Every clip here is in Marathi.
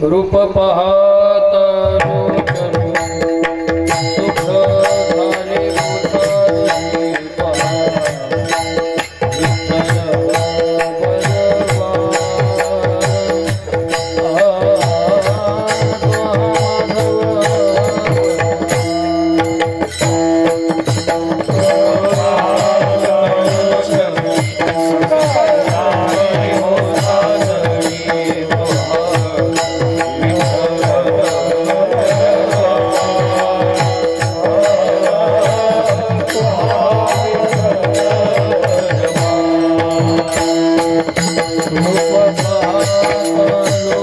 रूप पाहता लोचन सुख झाले पोटात पहा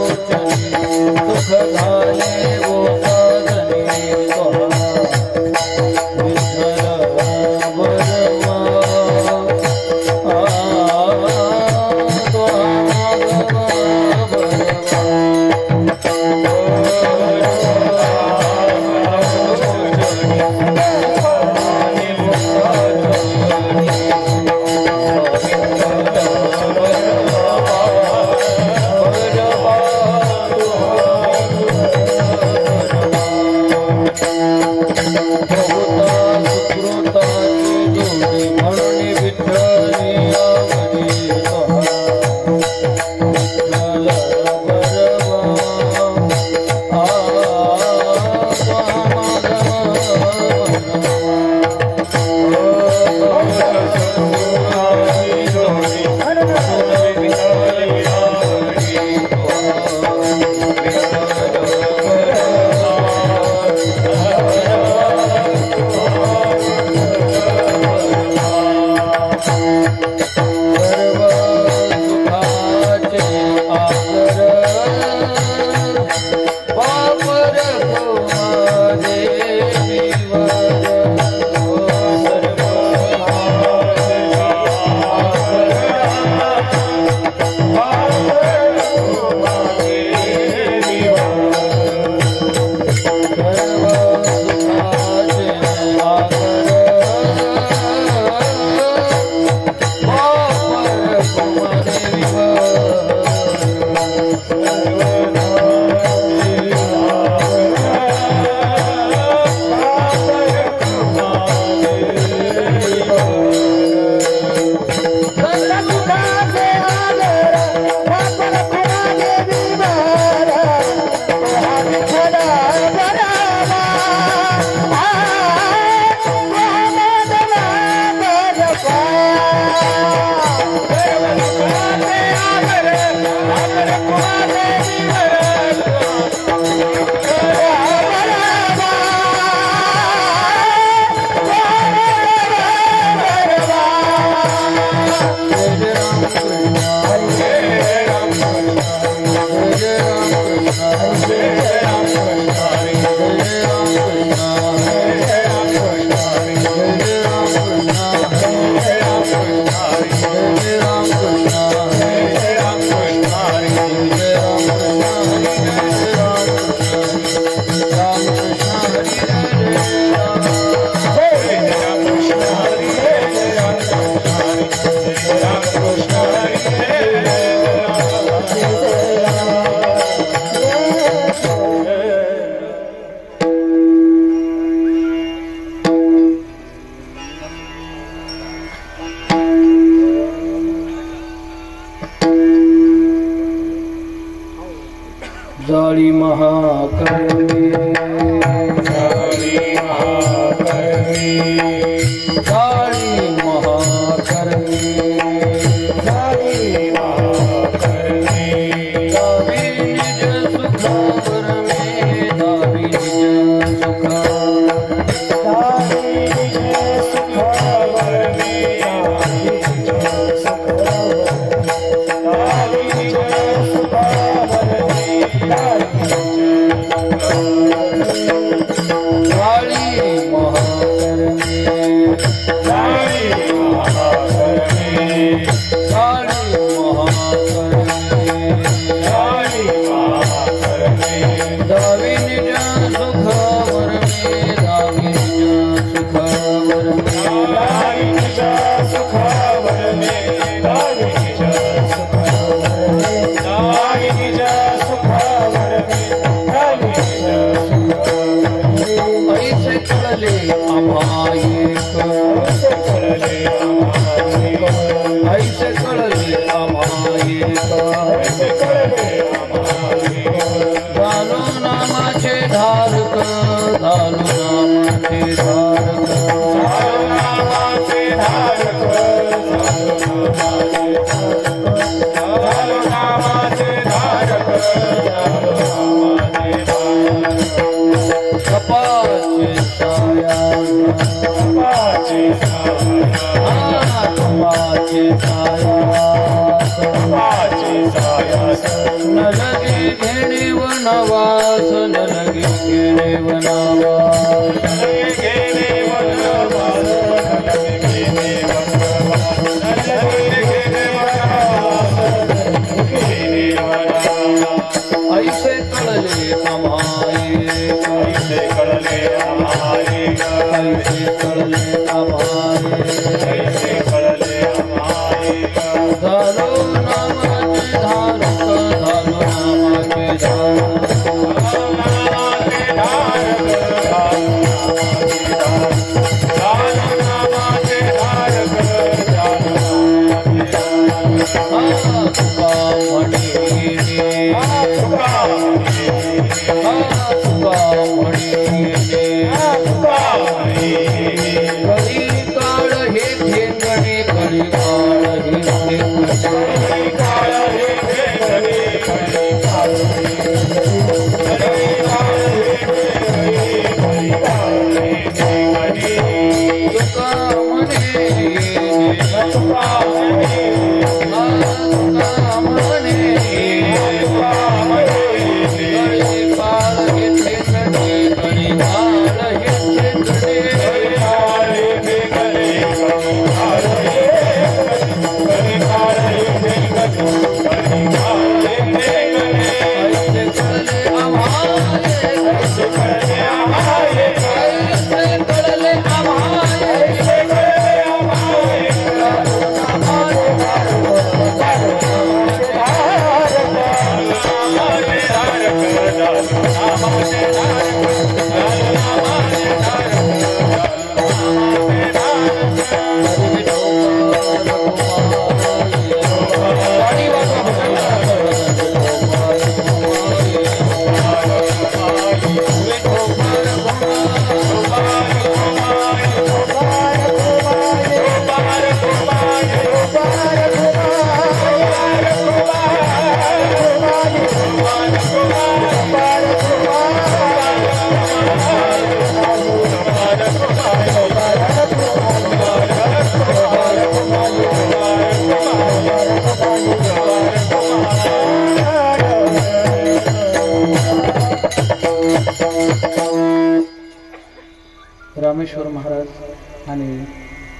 रामेश्वर महाराज आणि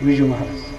विजू महाराज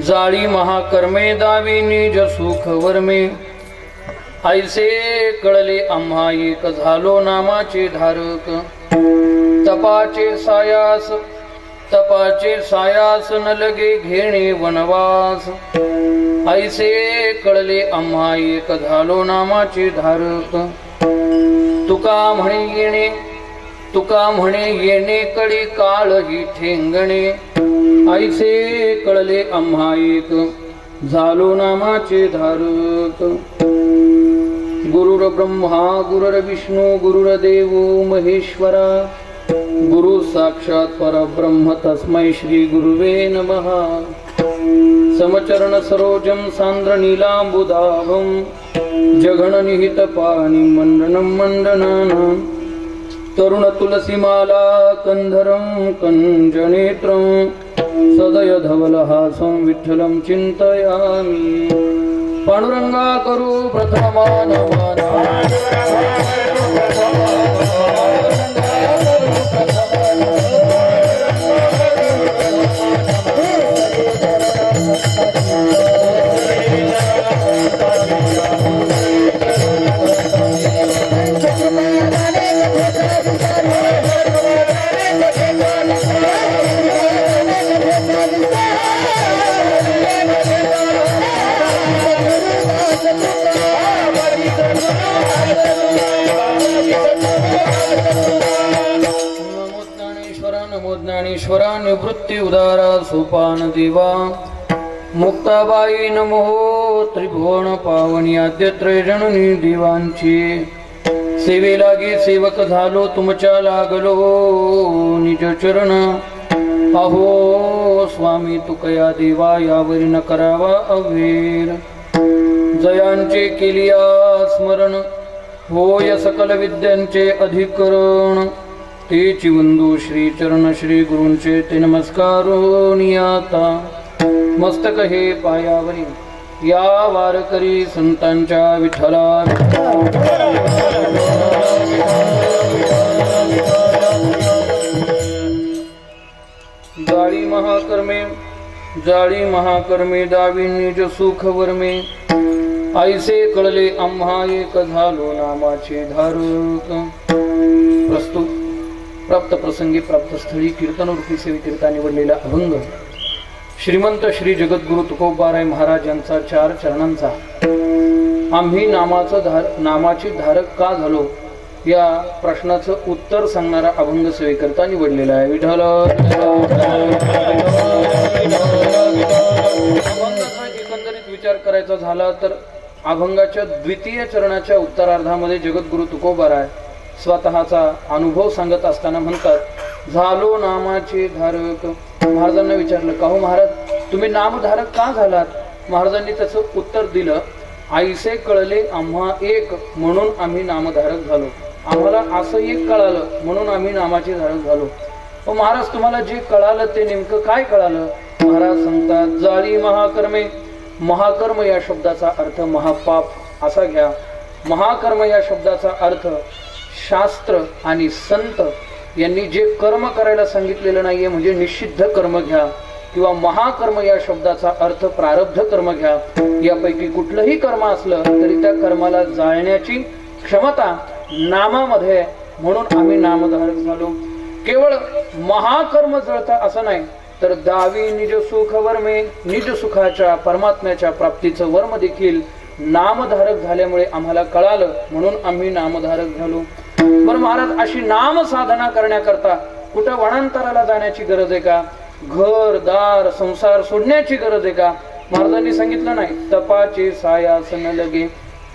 जाळी महाकर्मे दावी निज सुख वर्मे ऐसे कळले आम्हा एक झालो नामाचे धारक तपाचे सायास न लगे घेणे वनवास ऐसे कळले आम्हा एक झालो नामाचे धारक तुका म्हणे येणे कडे काळ ही ठेंगणे ऐसे कळले आम्हा एक झालो नामाचे धारक गुरुर्ब्रह्मा गुरुर्विष्णू गुरुर्देव महेश्वरा गुरु साक्षात् परब्रह्म तस्मै श्री गुरुवे नमः। समचरण सरोजं सान्द्र नीलाम्बुदाभं जघननिहित पाणि मंडनं मंडनानां तरुण तुलसीमाला कंधरं कंजनेत्रं सदय धवलहासं विठ्ठलं चिन्तयामि। पांडुरंगा करू प्रथमान ज्ञानेश्वरा निवृत्ती उदारा सोपान देवा मुक्ताबाई नमो त्रिभुवन पावनी आद्यत्रय जननी देवांची सेवे लागी सेवक झालो तुमच्या लागलो निज चरण। अहो स्वामी तुकया देवा यावरी न करावा अवेर जयांचे केलिया स्मरण होय सकल विद्यांचे अधिकरण। तेची वंदू श्री चरण श्री गुरूंचे ते नमस्कारो नियाता मस्तक हे पायावरी या वारकरी संतांच्या विठ्ठला। जाळी महाकर्मे दावी निज सुख वर्मे ऐसे कळले आम्हा एक झालो नामाचे धारक। प्रस्तुत प्राप्त प्रसंगी प्राप्त स्थळी कीर्तन रूपी सेवेकरिता निवडलेला अभंग श्रीमंत श्री जगद्गुरु तुकोबाराय महाराज यांचा 4 चरणांचा आम्ही नामाचे धारक का झालो या प्रश्नाचं उत्तर सांगणारा अभंग सेवेकरिता निवडलेला आहे। विठ्ठल अभंगाचा एकंदरीत विचार करायचा झाला तर अभंगाच्या द्वितीय चरणाच्या उत्तरार्धामध्ये जगद्गुरु तुकोबाराय स्वतःचा अनुभव सांगत असताना म्हणतात झालो नामाचे धारक। महाराजांना विचारलं का हो महाराज तुम्ही नामधारक का झालात? महाराजांनी त्याचं उत्तर दिलं ऐसे कळले आम्हा एक म्हणून आम्ही नामधारक झालो। आम्हाला असं एक कळालं म्हणून आम्ही नामाचे धारक झालो। महाराज तुम्हाला जे कळालं ते नेमकं काय कळालं? महाराज सांगतात जाळी महाकर्मे। महाकर्म या शब्दाचा अर्थ महापाप असा घ्या। महाकर्म या शब्दाचा अर्थ शास्त्र आणि संत यांनी जे कर्म करायला सांगितलेलं नाहीये म्हणजे निषिद्ध कर्म घ्या किंवा महाकर्म या शब्दाचा अर्थ प्रारब्ध कर्म घ्या। यापैकी कुठलंही कर्म असलं तरी त्या कर्माला जाळण्याची क्षमता नामामध्ये म्हणून आम्ही नामधारक झालो। केवळ महाकर्म जळता असं नाही तर दावी निज सुख वर्मे निज सुखाच्या परमात्म्याच्या प्राप्तीचं वर्म देखील नामधारक झाल्यामुळे आम्हाला कळालं म्हणून आम्ही नामधारक झालो। बरं महाराज अशी नाम साधना करण्याकरता कुठं वनांतराला जाण्याची गरज आहे का? घर दार संसार सोडण्याची गरज आहे का? महाराजांनी सांगितलं नाही तपाचे सायास न लगे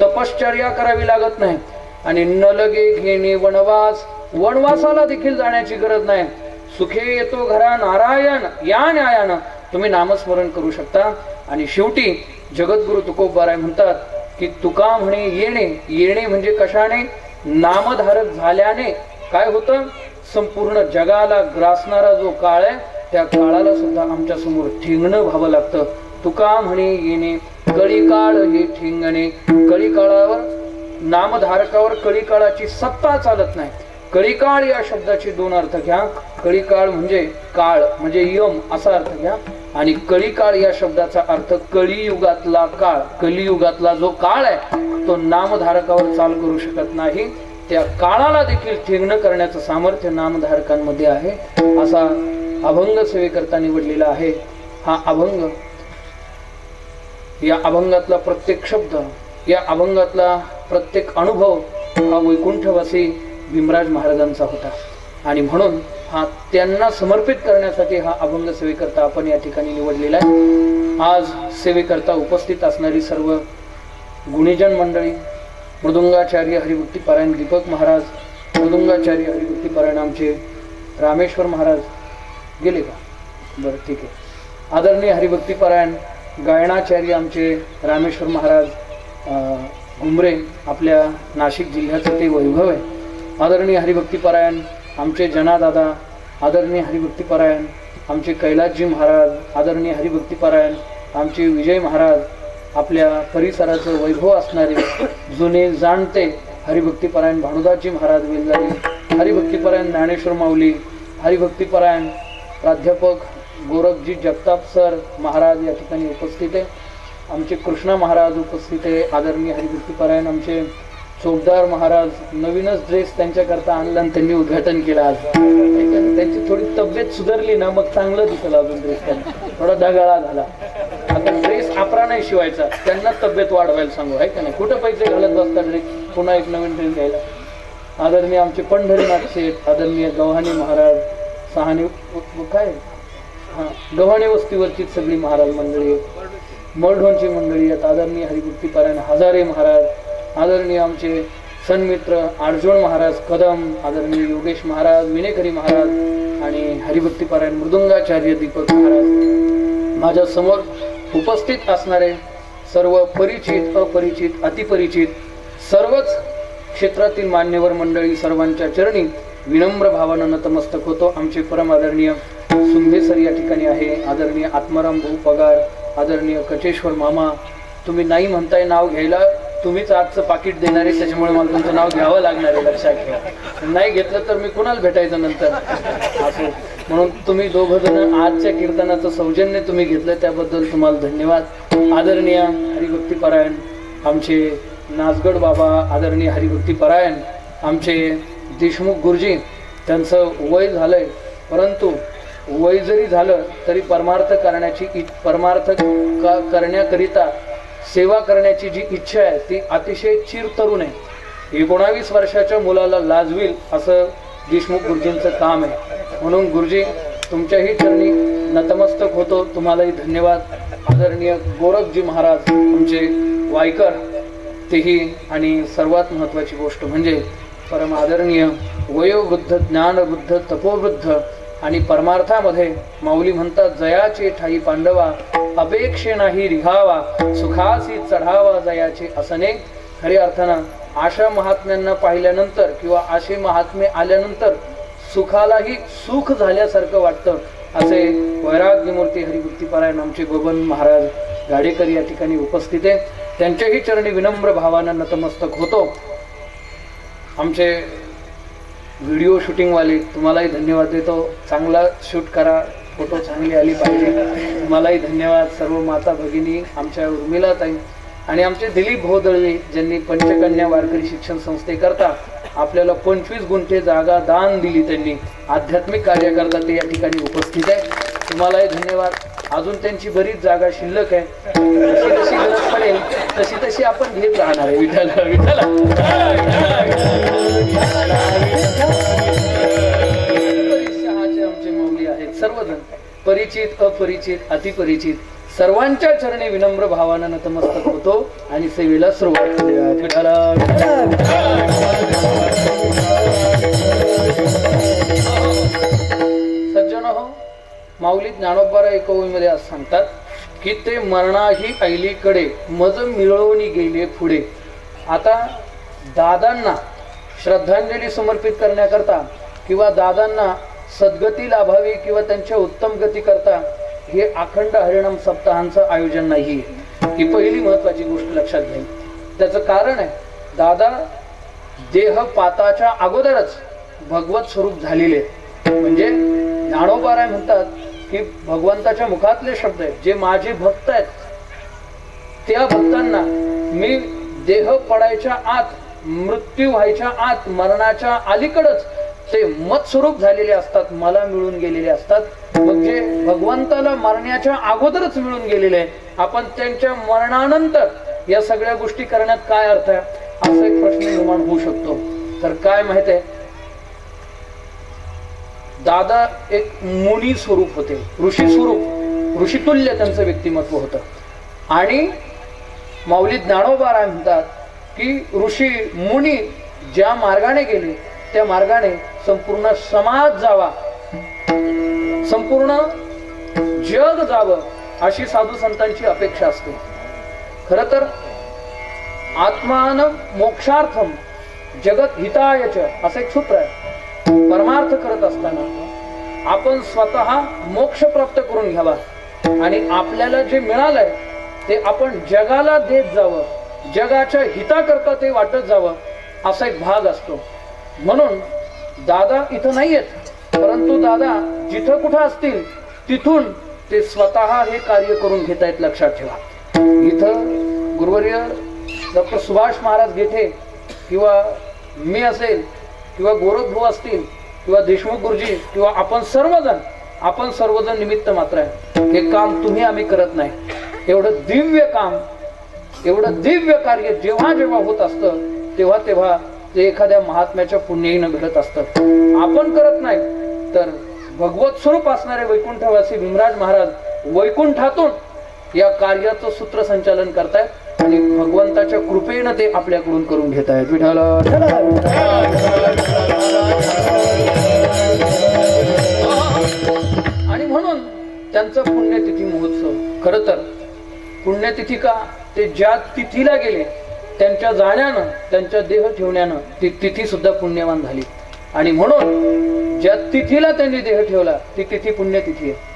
तपश्चर्या करावी लागत नाही आणि न लगे घेणे वनवास वनवासाला देखील जाण्याची गरज नाही। सुखे येतो घरा नारायण या न्यायानं तुम्ही नामस्मरण करू शकता। आणि शेवटी जगद्गुरु तुकोबाराय म्हणतात की तुका म्हणे येणे म्हणजे कशाने? नामधारक झाल्याने काय होतं? संपूर्ण जगाला ग्रासणारा जो काळ आहे त्या काळाला सुद्धा आमच्या समोर ठेंगणं व्हावं लागतं। तुका म्हणे येणे कळी काळ हे ठेंगणे। कळी काळावर नामधारकावर कळी काळाची सत्ता चालत नाही। कळीकाळ या शब्दाचे 2 अर्थ घ्या। कळीकाळ म्हणजे काळ म्हणजे यम असा अर्थ घ्या आणि कळीकाळ या शब्दाचा अर्थ कलियुगातला काळ। कलियुगातला जो काळ आहे तो नामधारकावर चाल करू शकत नाही। त्या काळाला देखील ठेंगणं करण्याचं सामर्थ्य नामधारकांमध्ये आहे असा अभंग सेवेकरता निवडलेला आहे। हा अभंग या अभंगातला प्रत्येक शब्द या अभंगातला प्रत्येक अनुभव हा वैकुंठवासी भीमराज महाराजांचा होता आणि म्हणून हा त्यांना समर्पित करण्यासाठी हा अभंग सेवेकरता आपण या ठिकाणी निवडलेला आहे। आज सेवेकरता उपस्थित असणारी सर्व गुणीजन मंडळी मृदुंगाचार्य हरिभक्ती पारायण दीपक महाराज, मृदुंगाचार्य हरिभक्ती पारायण आमचे रामेश्वर महाराज गेले का? बरं ठीक आहे. आदरणीय हरिभक्ती पारायण गायनाचार्य आमचे रामेश्वर महाराज घुमरे, आपल्या नाशिक जिल्ह्याचं ते वैभव आहे. आदरणीय हरिभक्ती पारायण आमचे जनादादा, आदरणीय हरिभक्ती पारायण आमचे कैलासजी महाराज, आदरणीय हरिभक्ती पारायण आमचे विजय महाराज, आपल्या परिसराचं वैभव असणारे जुने जाणते हरिभक्ती पारायण भानुदासजी महाराज वेलदारी, हरिभक्ती पारायण ज्ञानेश्वर माऊली, हरिभक्ती पारायण प्राध्यापक गोरखजी जगताप सर महाराज या ठिकाणी उपस्थित आहे. आमचे कृष्णा महाराज उपस्थित आहे. आदरणीय हरिभक्ती पारायण आमचे चोपदार महाराज, नवीनच ड्रेस त्यांच्याकरता आणला आणि त्यांनी उद्घाटन केलं आज. त्यांची थोडी तब्येत सुधारली ना मग चांगलं दिसलं. अजून ड्रेस त्यांना थोडा दगाळा झाला. आता ड्रेस आपला नाही शिवायचा, त्यांना तब्येत वाढवायला सांगू, आहे का नाही? कुठं पैसे घालत बसता ड्रेस, पुन्हा एक नवीन ड्रेस घ्यायला. आदरणीय आमचे पंढरीनाथ शेठ, आदरणीय गव्हाणे महाराज, सहाणे काय गव्हाणे वस्तीवरची सगळी महाराज मंडळी, मळढोणची मंडळी आहेत. आदरणीय हरिभक्ती पारायण हजारे महाराज, आदरणीय आमचे सन्मित्र अर्जुन महाराज कदम, आदरणीय योगेश महाराज, विनेकरी महाराज आणि हरिभक्ती पारायण मृदुंगाचार्य दीपक महाराज. माझ्या समोर उपस्थित असणारे सर्व परिचित, अपरिचित, अतिपरिचित सर्वच क्षेत्रातील मान्यवर मंडळी, सर्वांच्या चरणी विनम्र भावानं नतमस्तक होतो. आमचे परम आदरणीय सुंभे सर या ठिकाणी आहे, आदरणीय आत्माराम भाऊ पगार, आदरणीय कचेश्वर मामा. तुम्ही नाही म्हणताय नाव घ्यायला, तुम्हीच आजचं पाकिट देणार आहे, त्याच्यामुळे मला तुमचं नाव घ्यावं लागणार आहे, लक्षात घ्या. नाही घेतलं तर मी कुणाला भेटायचं नंतर असं. म्हणून तुम्ही दोघं जण आजच्या कीर्तनाचं सौजन्य तुम्ही घेतलं त्याबद्दल तुम्हाला धन्यवाद. आदरणीय हरिभक्ती पारायण आमचे नासगड बाबा, आदरणीय हरिभक्ती पारायण आमचे देशमुख गुरुजी. त्यांचं वय झालंय, परंतु वय जरी झालं तरी परमार्थ करण्याकरिता सेवा करण्याची जी इच्छा आहे ती अतिशय चिरतरुण आहे. 19 वर्षाच्या मुलाला लाजवील असं देशमुख गुरुजींचं काम आहे. म्हणून गुरुजी तुमच्याही चरणी नतमस्तक होतो, तुम्हालाही धन्यवाद. आदरणीय गोरखजी महाराज आमचे वायकर तेही, आणि सर्वात महत्वाची गोष्ट म्हणजे परम आदरणीय वयोवृद्ध, ज्ञानवृद्ध, तपोवृद्ध आणि परमार्थामध्ये माऊली म्हणतात, जयाचे ठाई पांडवा अपेक्षे नाही रिघावा, सुखासी चढावा जयाचे असने. खऱ्या अर्थानं आशा महात्म्यांना पाहिल्यानंतर किंवा आशे महात्मे आल्यानंतर सुखालाही सुख झाल्यासारखं वाटतं. असे वैराग्यमूर्ती हरिभक्ती पारायण आमचे बबन महाराज गाडेकर या ठिकाणी उपस्थित आहे. त्यांच्याही चरणी विनम्र भावानं नतमस्तक होतो. आमचे व्हिडिओ शूटिंगवाले, तुम्हालाही धन्यवाद देतो. चांगला शूट करा, फोटो चांगली आली पाहिजे, तुम्हालाही धन्यवाद. सर्व माता भगिनी, आमच्या उर्मिलाताई आणि आमचे दिलीप भोदळे ज्यांनी पंचकन्या वारकरी शिक्षण संस्थेकरता आपल्याला 25 गुंठे जागा दान दिली, त्यांनी आध्यात्मिक कार्याकरता ते या ठिकाणी उपस्थित आहे. तुम्हालाही धन्यवाद. अजून त्यांची बरीच जागा शिल्लक आहे, जशी जशी गरज पडेल तशी तशी आपण घेत राहणार आहे. विठ्ठल विठ्ठल. आमचे माऊली आहेत सर्वजण, परिचित, अपरिचित, अतिपरिचित, सर्वांच्या चरणी विनम्र भावानं नतमस्तक होतो आणि सेवेला सुरुवात करूया. सज्जन हो, माऊली ज्ञानोबा एकविमध्ये असं सांगतात की ते मरणाही ऐलीकडे मज मिळवणी गेले पुढे. आता दादांना श्रद्धांजली समर्पित करण्याकरता किंवा दादांना सद्गती लाभावी किंवा त्यांच्या उत्तम गती करता हे अखंड हरिनाम सप्ताहांचं आयोजन नाही. ही पहिली महत्वाची गोष्ट लक्षात घ्या. त्याचं कारण आहे, दादा देहपाताच्या अगोदरच भगवत स्वरूप झालेले. म्हणजे ज्ञानोबाराय म्हणतात की भगवंताच्या मुखातले शब्द आहेत, जे माझे भक्त आहेत त्या भक्तांना मी देह पडायच्या आत, मृत्यू व्हायच्या आत, मरणाच्या अलीकडच ते मत स्वरूप झालेले असतात, मला मिळून गेलेले असतात. मग जे भगवंताला मरण्याच्या अगोदरच मिळून गेलेले आहे, आपण त्यांच्या मरणानंतर या सगळ्या गोष्टी करण्यात काय अर्थ आहे, असा एक प्रश्न निर्माण होऊ शकतो. तर काय माहित आहे, दादा एक मुनी स्वरूप होते, ऋषी स्वरूप, ऋषितुल्य त्यांचं व्यक्तिमत्व होतं. आणि माऊली ज्ञानोबा म्हणतात की ऋषी मुनी ज्या मार्गाने गेले त्या मार्गाने संपूर्ण समाज जावा, संपूर्ण जग जावं अशी साधू संतांची अपेक्षा असते. खर तर आत्मान मोक्षार्थम जगत हितायच असं एक सूत्र आहे. परमार्थ करत असताना आपण स्वतः मोक्ष प्राप्त करून घ्यावा आणि आपल्याला जे मिळालंय ते आपण जगाला देत जावं, जगाच्या हिताकरता ते वाटत जावं असा एक भाग असतो. म्हणून दादा इथं नाहीयेत, परंतु दादा जिथं कुठं असतील तिथून ते स्वतः हे कार्य करून घेत आहेत. लक्षात ठेवा. इथं गुरुवर्य डॉक्टर सुभाष महाराज गेठे किंवा मी असेल किंवा गोरखभाऊ असतील किंवा देशमुख गुरुजी किंवा आपण सर्वजण निमित्त मात्र आहे. हे काम तुम्ही आम्ही करत नाही. एवढं दिव्य काम, एवढं दिव्य कार्य जेव्हा जेव्हा होत असतं तेव्हा तेव्हा ते एखाद्या महात्म्याच्या पुण्याईनं घडत असतं. आपण करत नाही तर भगवत स्वरूप असणारे वैकुंठवासी भीमराज महाराज वैकुंठातून या कार्याचं सूत्रसंचालन करतायत आणि भगवंताच्या कृपेनं ते आपल्याकडून करून घेत आहेत. विठ्ठल आणि म्हणून त्यांचा पुण्यतिथी महोत्सव. खर तर पुण्यतिथी का, ते ज्या तिथीला गेले त्यांच्या जाण्यानं, त्यांच्या देह ठेवण्यानं ती तिथी सुद्धा पुण्यवान झाली. आणि म्हणून ज्या तिथीला त्यांनी देह ठेवला ती तिथी पुण्यतिथी आहे.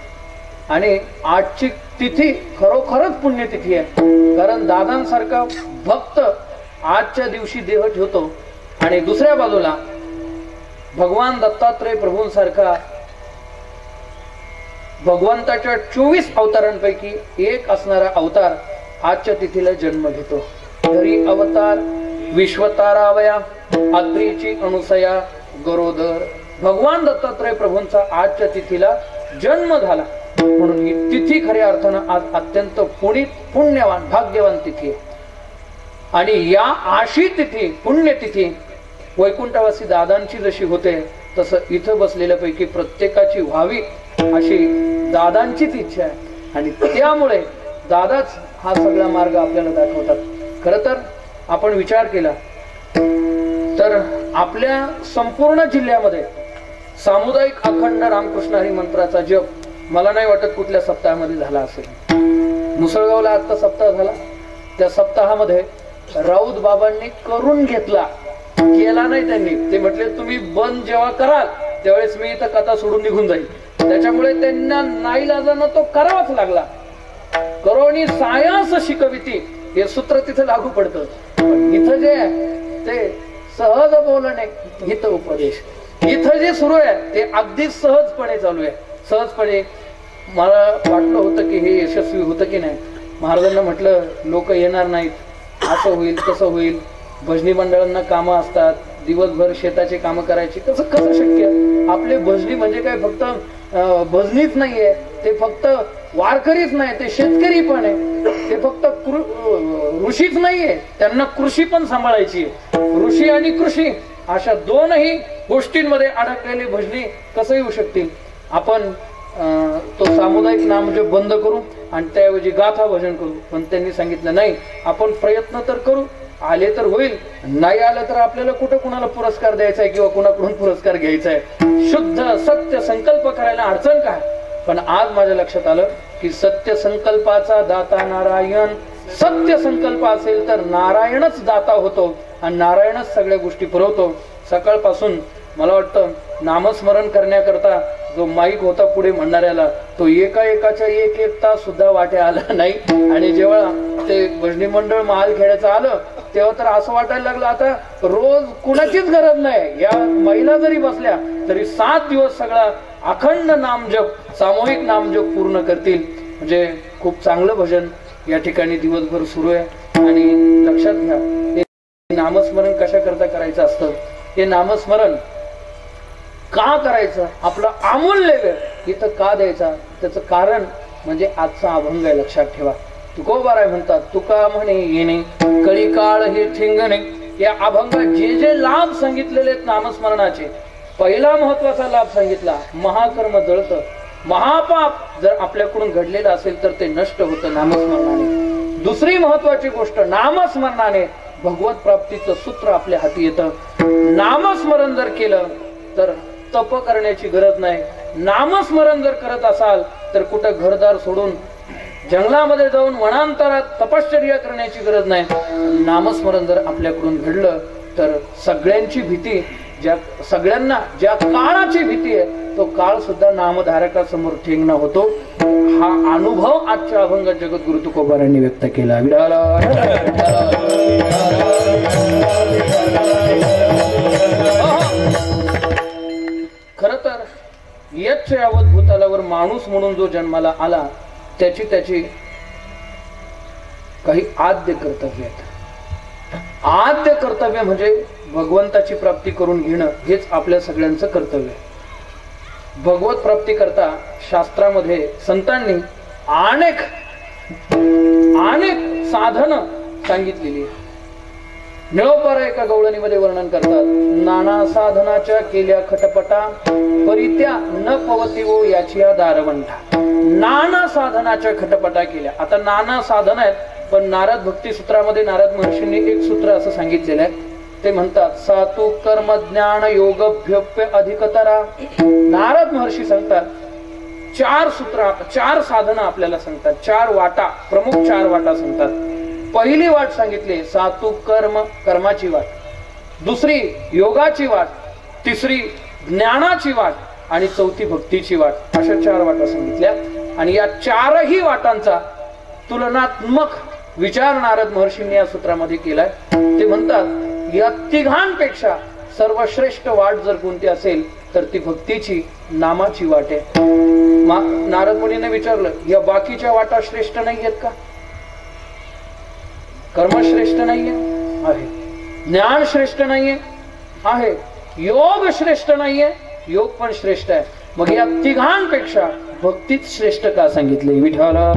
आणि आजची तिथी खरोखरच पुण्यतिथी आहे. कारण दादांसारखा भक्त आजच्या दिवशी देह ठेवतो आणि दुसऱ्या बाजूला भगवान दत्तात्रय प्रभूंसारखा भगवंताच्या 24 अवतारांपैकी एक असणारा अवतार आजच्या तिथीला जन्म घेतो. हरी अवतार विश्वतारावया अत्रीची अनुसया गरोदर. भगवान दत्तात्रय प्रभूंचा आजच्या तिथीला जन्म झाला म्हणून ही तिथी खऱ्या अर्थानं आज अत्यंत पुण्यवान भाग्यवान तिथी आहे. आणि या आशी तिथी पुण्यतिथी वैकुंठवासी दादांची जशी होते तसं इथं बसलेल्यापैकी प्रत्येकाची व्हावी अशी दादांचीच इच्छा आहे. आणि त्यामुळे दादाच हा सगळा मार्ग आपल्याला दाखवतात. खरं तर आपण विचार केला तर आपल्या संपूर्ण जिल्ह्यामध्ये सामुदायिक अखंड रामकृष्ण हरी मंत्राचा जप मला नाही वाटत कुठल्या सप्ताहामध्ये झाला असेल. मुसळगावला आता सप्ताह झाला, त्या सप्ताहामध्ये राऊत बाबांनी करून घेतला, केला नाही त्यांनी. ते म्हटले तुम्ही बंद जेव्हा कराल त्यावेळेस मी इथं कथा सोडून निघून जाईल. त्याच्यामुळे त्यांना नाईलाजानं तो करावाच लागला. करोनी सायास शिकविती हे सूत्र तिथे लागू पडतं. इथं जे ते सहज बोलणे हित उपदेश, इथं जे सुरू आहे ते अगदी सहजपणे चालू आहे. सहजपणे मला वाटलं होतं की हे यशस्वी होतं की नाही. महाराजांना म्हटलं लोक येणार नाहीत, असं होईल तसं होईल, भजनी मंडळांना कामं असतात, दिवसभर शेताची कामं करायची, कसं शक्य. आपले भजनी म्हणजे काय फक्त भजनीच नाहीये, ते फक्त वारकरीच नाही, ते शेतकरी पण आहे. ते फक्त ऋषीच नाहीये, त्यांना कृषी पण सांभाळायची. ऋषी आणि कृषी अशा दोनही गोष्टींमध्ये अडकलेले भजनी कसं येऊ शकतील. आपण तो सामुदायिक नामजप बंद करू आणि त्याऐवजी गाथा भजन करू. पण त्यांनी सांगितलं नाही, आपण प्रयत्न तर करू, आले तर होईल, नाही आलं तर आपल्याला कुठं कुणाला पुरस्कार द्यायचा आहे किंवा कुणाकडून पुरस्कार घ्यायचा आहे. शुद्ध सत्य संकल्प करायला अडचण काय. पण आज माझ्या लक्षात आलं की सत्य संकल्पाचा दाता नारायण. सत्य संकल्प असेल तर नारायणच दाता होतो आणि नारायणच सगळ्या गोष्टी पुरवतो. सकाळपासून मला वाटतं नामस्मरण करण्याकरता जो माईक होता पुढे म्हणणाऱ्याला तो एकाच्या एक तास सुद्धा वाट्या आला नाही. आणि जेव्हा ते भजनी मंडळ महाल खेळायचं आलं तेव्हा तर असं वाटायला लागलं आता रोज कुणाचीच गरज नाही. या महिला जरी बसल्या तरी 7 दिवस सगळा अखंड नामजप सामूहिक नामजप पूर्ण करतील. म्हणजे खूप चांगलं भजन या ठिकाणी दिवसभर सुरू आहे. आणि लक्षात घ्या हे नामस्मरण कशा करता करायचं असतं. हे नामस्मरण का करायचं, आपलं अमूल्य वेळ इथं का द्यायचा, त्याचं कारण म्हणजे आजचा अभंग आहे. लक्षात ठेवा. तुकोबाराय म्हणतात तुका म्हणे येणे कळी काळ हे ठिंगणे. या अभंगात जे जे लाभ सांगितलेले आहेत नामस्मरणाचे, पहिला महत्वाचा लाभ सांगितला महाकर्म जळतं. महापाप जर आपल्याकडून घडलेलं असेल तर ते नष्ट होतं नामस्मरणाने. दुसरी महत्वाची गोष्ट नामस्मरणाने भगवत प्राप्तीचं सूत्र आपल्या हाती येतं. नामस्मरण जर केलं तर तप करण्याची गरज नाही. नामस्मरण जर करत असाल तर कुठं घरदार सोडून जंगलामध्ये जाऊन वनांतरात तपश्चर्या करण्याची गरज नाही. नामस्मरण जर आपल्याकडून घडलं तर सगळ्यांची भीती, सगळ्यांना ज्या काळाची भीती आहे तो काळ सुद्धा नामधारकासमोर ठेंगणा होतो. हा अनुभव आजच्या अभंग जगद्गुरु तुकोबारांनी व्यक्त केला. खर तर यच्च यावत भूतालावर माणूस म्हणून जो जन्माला आला त्याची काही आद्य कर्तव्य आहेत. आद्य कर्तव्य म्हणजे भगवंताची प्राप्ती करून घेणं हेच आपल्या सगळ्यांचं कर्तव्य आहे. भगवत प्राप्ती करता शास्त्रामध्ये संतांनी अनेक साधनं सांगितलेली आहे. निळोपारा एका गवळणीमध्ये वर्णन करतात. नाना साधनाच्या केल्या खटपटा परित्या न पवती वो याची दारवंठा. नाना साधनाच्या खटपटा केल्या. आता नाना साधन आहेत पण नारद भक्ती सूत्रामध्ये नारद महर्षींनी एक सूत्र असं सांगितलेलं आहे. ते म्हणतात सातु कर्म ज्ञान योगभ्योप्य अधिकतरा. नारद महर्षी सांगतात चार साधना आपल्याला सांगतात. 4 वाटा, प्रमुख 4 वाटा सांगतात. पहिली वाट सांगितली सातु कर्माची वाट, दुसरी योगाची वाट, तिसरी ज्ञानाची वाट आणि चौथी भक्तीची वाट. अशा 4 वाटा सांगितल्या. आणि या 4ही वाटांचा तुलनात्मक विचार नारद महर्षींनी या सूत्रामध्ये केलाय. ते म्हणतात या तिघांपेक्षा सर्वश्रेष्ठ वाट जर कोणती असेल तर ती भक्तीची, नामाची वाट आहे. नारद मुनीने विचारलं या बाकीच्या वाटा श्रेष्ठ नाही आहेत का? कर्म श्रेष्ठ नाहीये? आहे. ज्ञान श्रेष्ठ नाहीये? आहे. योग श्रेष्ठ नाहीये? योग पण श्रेष्ठ आहे. मग या तिघांपेक्षा भक्तीच श्रेष्ठ का सांगितले? विठाला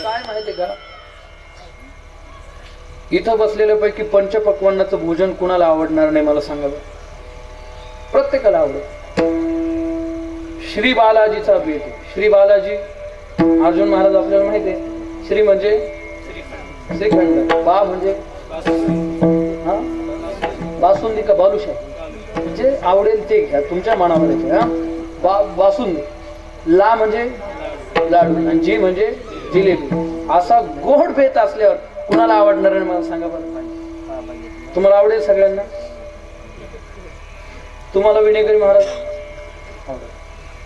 काय माहिती का, इथं बसलेल्यापैकी पंचपक्वान्नाचं भोजन कुणाला आवडणार नाही मला सांगा? प्रत्येकाला आवडत. श्री बालाजीचा बेत. श्री बालाजी अर्जुन महाराज आपल्याला माहिती आहे. श्री म्हणजे श्रीखंड, बा म्हणजे बासुंदी का बालुशाही, जे आवडेल ते घ्या तुमच्या मनामध्ये. बासुंदी. ला म्हणजे लाडू आणि जी म्हणजे जिलेबी. असा गोड बेत असल्यावर कुणाला आवडणार आहे मला सांगा बरं? तुम्हाला आवडेल सगळ्यांना? तुम्हाला विनेकरी महाराज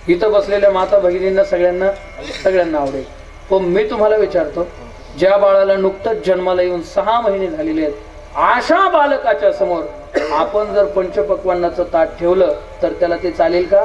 इथं बसलेल्या माता भगिनींना सगळ्यांना आवडेल. पण मी तुम्हाला विचारतो ज्या बाळाला नुकतंच जन्माला येऊन 6 महिने झालेले आहेत अशा बालकाच्या समोर आपण जर पंचपक्वान्नाचं ताट ठेवलं तर त्याला ते चालेल का?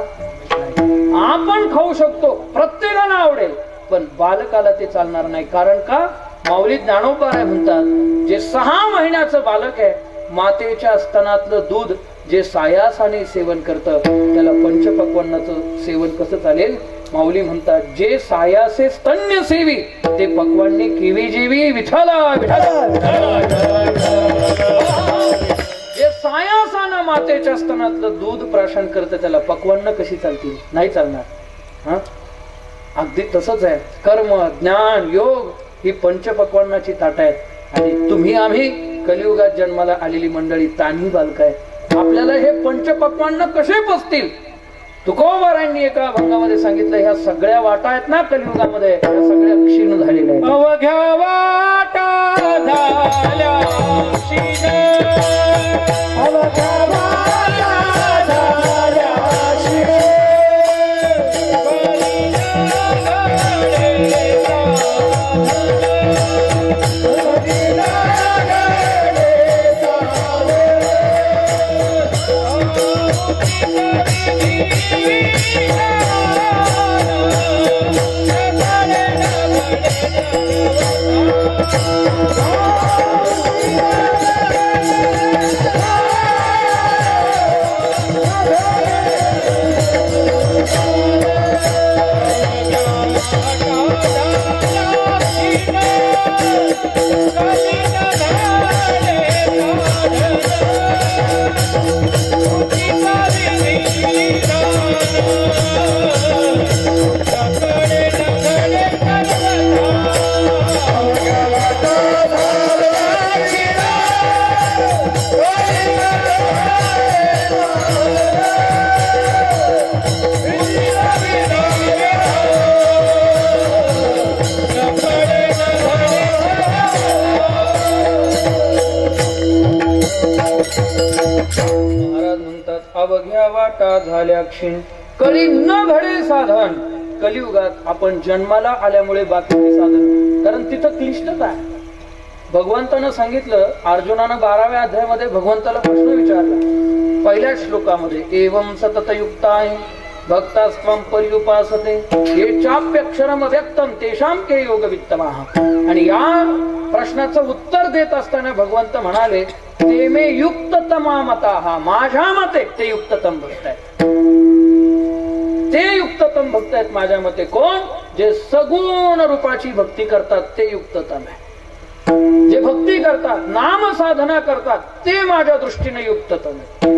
आपण खाऊ शकतो, प्रत्येकाला आवडेल, पण बालकाला ते चालणार नाही. कारण का? माऊली ज्ञानोबा म्हणतात जे 6 महिन्याचं बालक आहे मातेच्या स्तनातलं दूध जे सायासाने सेवन करतं त्याला पंचपक्वान्नाचं सेवन कसं चालेल? माऊली म्हणतात जे सायासे स्तन्य सेवी ते पक्वान्ने केवी जेवी. विठाला जे सायासानं मातेच्या स्तनातलं दूध प्राशन करतं त्याला पक्वान्न कशी चालतील? नाही चालणार. अगदी तसंच आहे. कर्म, ज्ञान, योग ही पंचपक्वान्नाची ताट आहेत. आणि तुम्ही आम्ही कलियुगात जन्माला आलेली मंडळी तान्ही बालक आहे. आपल्याला हे पंचपक्वान्न कसे पचतील? तुकोबारांनी एका अभंगामध्ये सांगितलं ह्या सगळ्या वाटा आहेत ना कलियुगामध्ये ह्या सगळ्या क्षीण झालेल्या आहेत. अवघ्या वाटा झाल्या क्षीण, अवघ्या वाटा झाल्या क्षीण. महाराज म्हणतात अवघ्या वाटा झाल्या क्षीण कली न घडे साधन. कलियुगात आपण जन्माला आल्यामुळे बाकीचे साधन, कारण तिथं क्लिष्टता आहे. भगवंतानं सांगितलं, अर्जुनानं 12व्या अध्यायामध्ये भगवंताला प्रश्न विचारला पहिल्या श्लोकामध्ये, एवं सतत युक्ताय भक्तास्त्वं पर्युपासते ये चाप्यक्षरम व्यक्तम तेषां के योग वित्तमाः. आणि या प्रश्नाचं उत्तर देत असताना भगवंत म्हणाले, ते मे युक्ततमा मताः, माझ्या मते ते युक्ततम भक्त आहेत. ते युक्ततम भक्त आहेत माझ्या मते. कोण? जे सगुण रूपाची भक्ती करतात ते युक्ततम आहे. जे भक्ती करतात, नाम साधना करतात, ते माझ्या दृष्टीने युक्ततम आहे.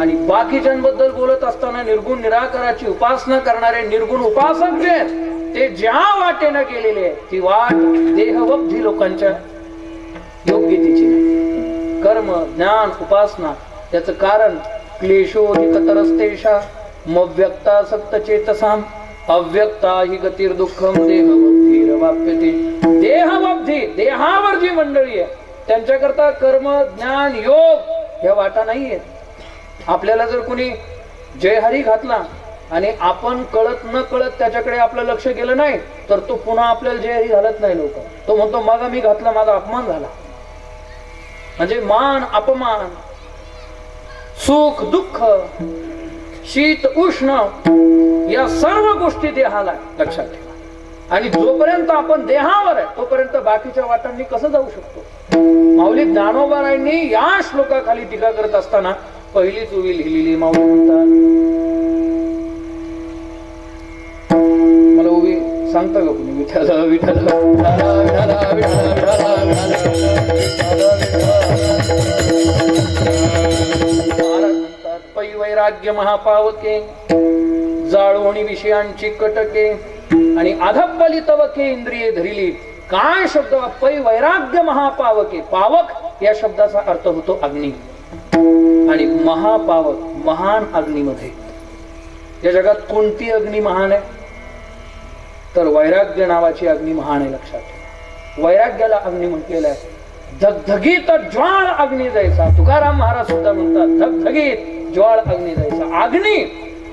आणि बाकीच्यांबद्दल बोलत असताना निर्गुण निराकाराची उपासना करणारे निर्गुण उपासक जे आहेत, ते ज्या वाटेनं गेलेले आहेत ती वाट देहवब्धी लोकांच्या योग्यतेची नाही. कर्म, ज्ञान, उपासना याचं कारण क्लेशोधिकतरस्तेषा मव्यक्ता सक्त चेतसाम अव्यक्ता ही गतीर दुःखम देहवब्धीरवाप्यते. देहवब्धी, देहावर जी मंडळी आहे त्यांच्याकरता कर्म, ज्ञान, योग या वाटा नाहीये. आपल्याला जर कोणी जयहरी घातला आणि आपण कळत न कळत त्याच्याकडे आपलं लक्ष गेलं नाही तर तो पुन्हा आपल्याला जयहरी घालत नाही. लोक तो म्हणतो माझा मी घातला, माझा अपमान झाला. म्हणजे मान अपमान, सुख दुःख, शीत उष्ण या सर्व गोष्टी देहाला लक्षात ठेवा. आणि जोपर्यंत आपण देहावर आहे तोपर्यंत बाकीच्या वाटांनी कसं जाऊ शकतो. माऊली ज्ञानोबारायांनी या श्लोकाखाली टीका करत असताना पहिलीच उभी लिहिलेली. माऊली म्हणतात, मला उभी सांगता का कोणी? विठ्ठल विठ्ठल पै वैराग्य महापावके जाळोणी विषयांची कटके आणि अधप्पली तवके इंद्रिये धरिली. काय शब्द? पै वैराग्य महापावके. पावक या शब्दाचा अर्थ होतो अग्नी. आणि महापावक, महान अग्नीमध्ये या जगात कोणती अग्नी महान आहे तर वैराग्य नावाची अग्नी महान आहे. लक्षात ठेवा. वैराग्याला अग्नी म्हटलेलं आहे. धगधगीत ज्वाळ अग्नी जायचा. तुकाराम महाराज सुद्धा म्हणतात धगधगीत ज्वाळ अग्नी जायचा. अग्नी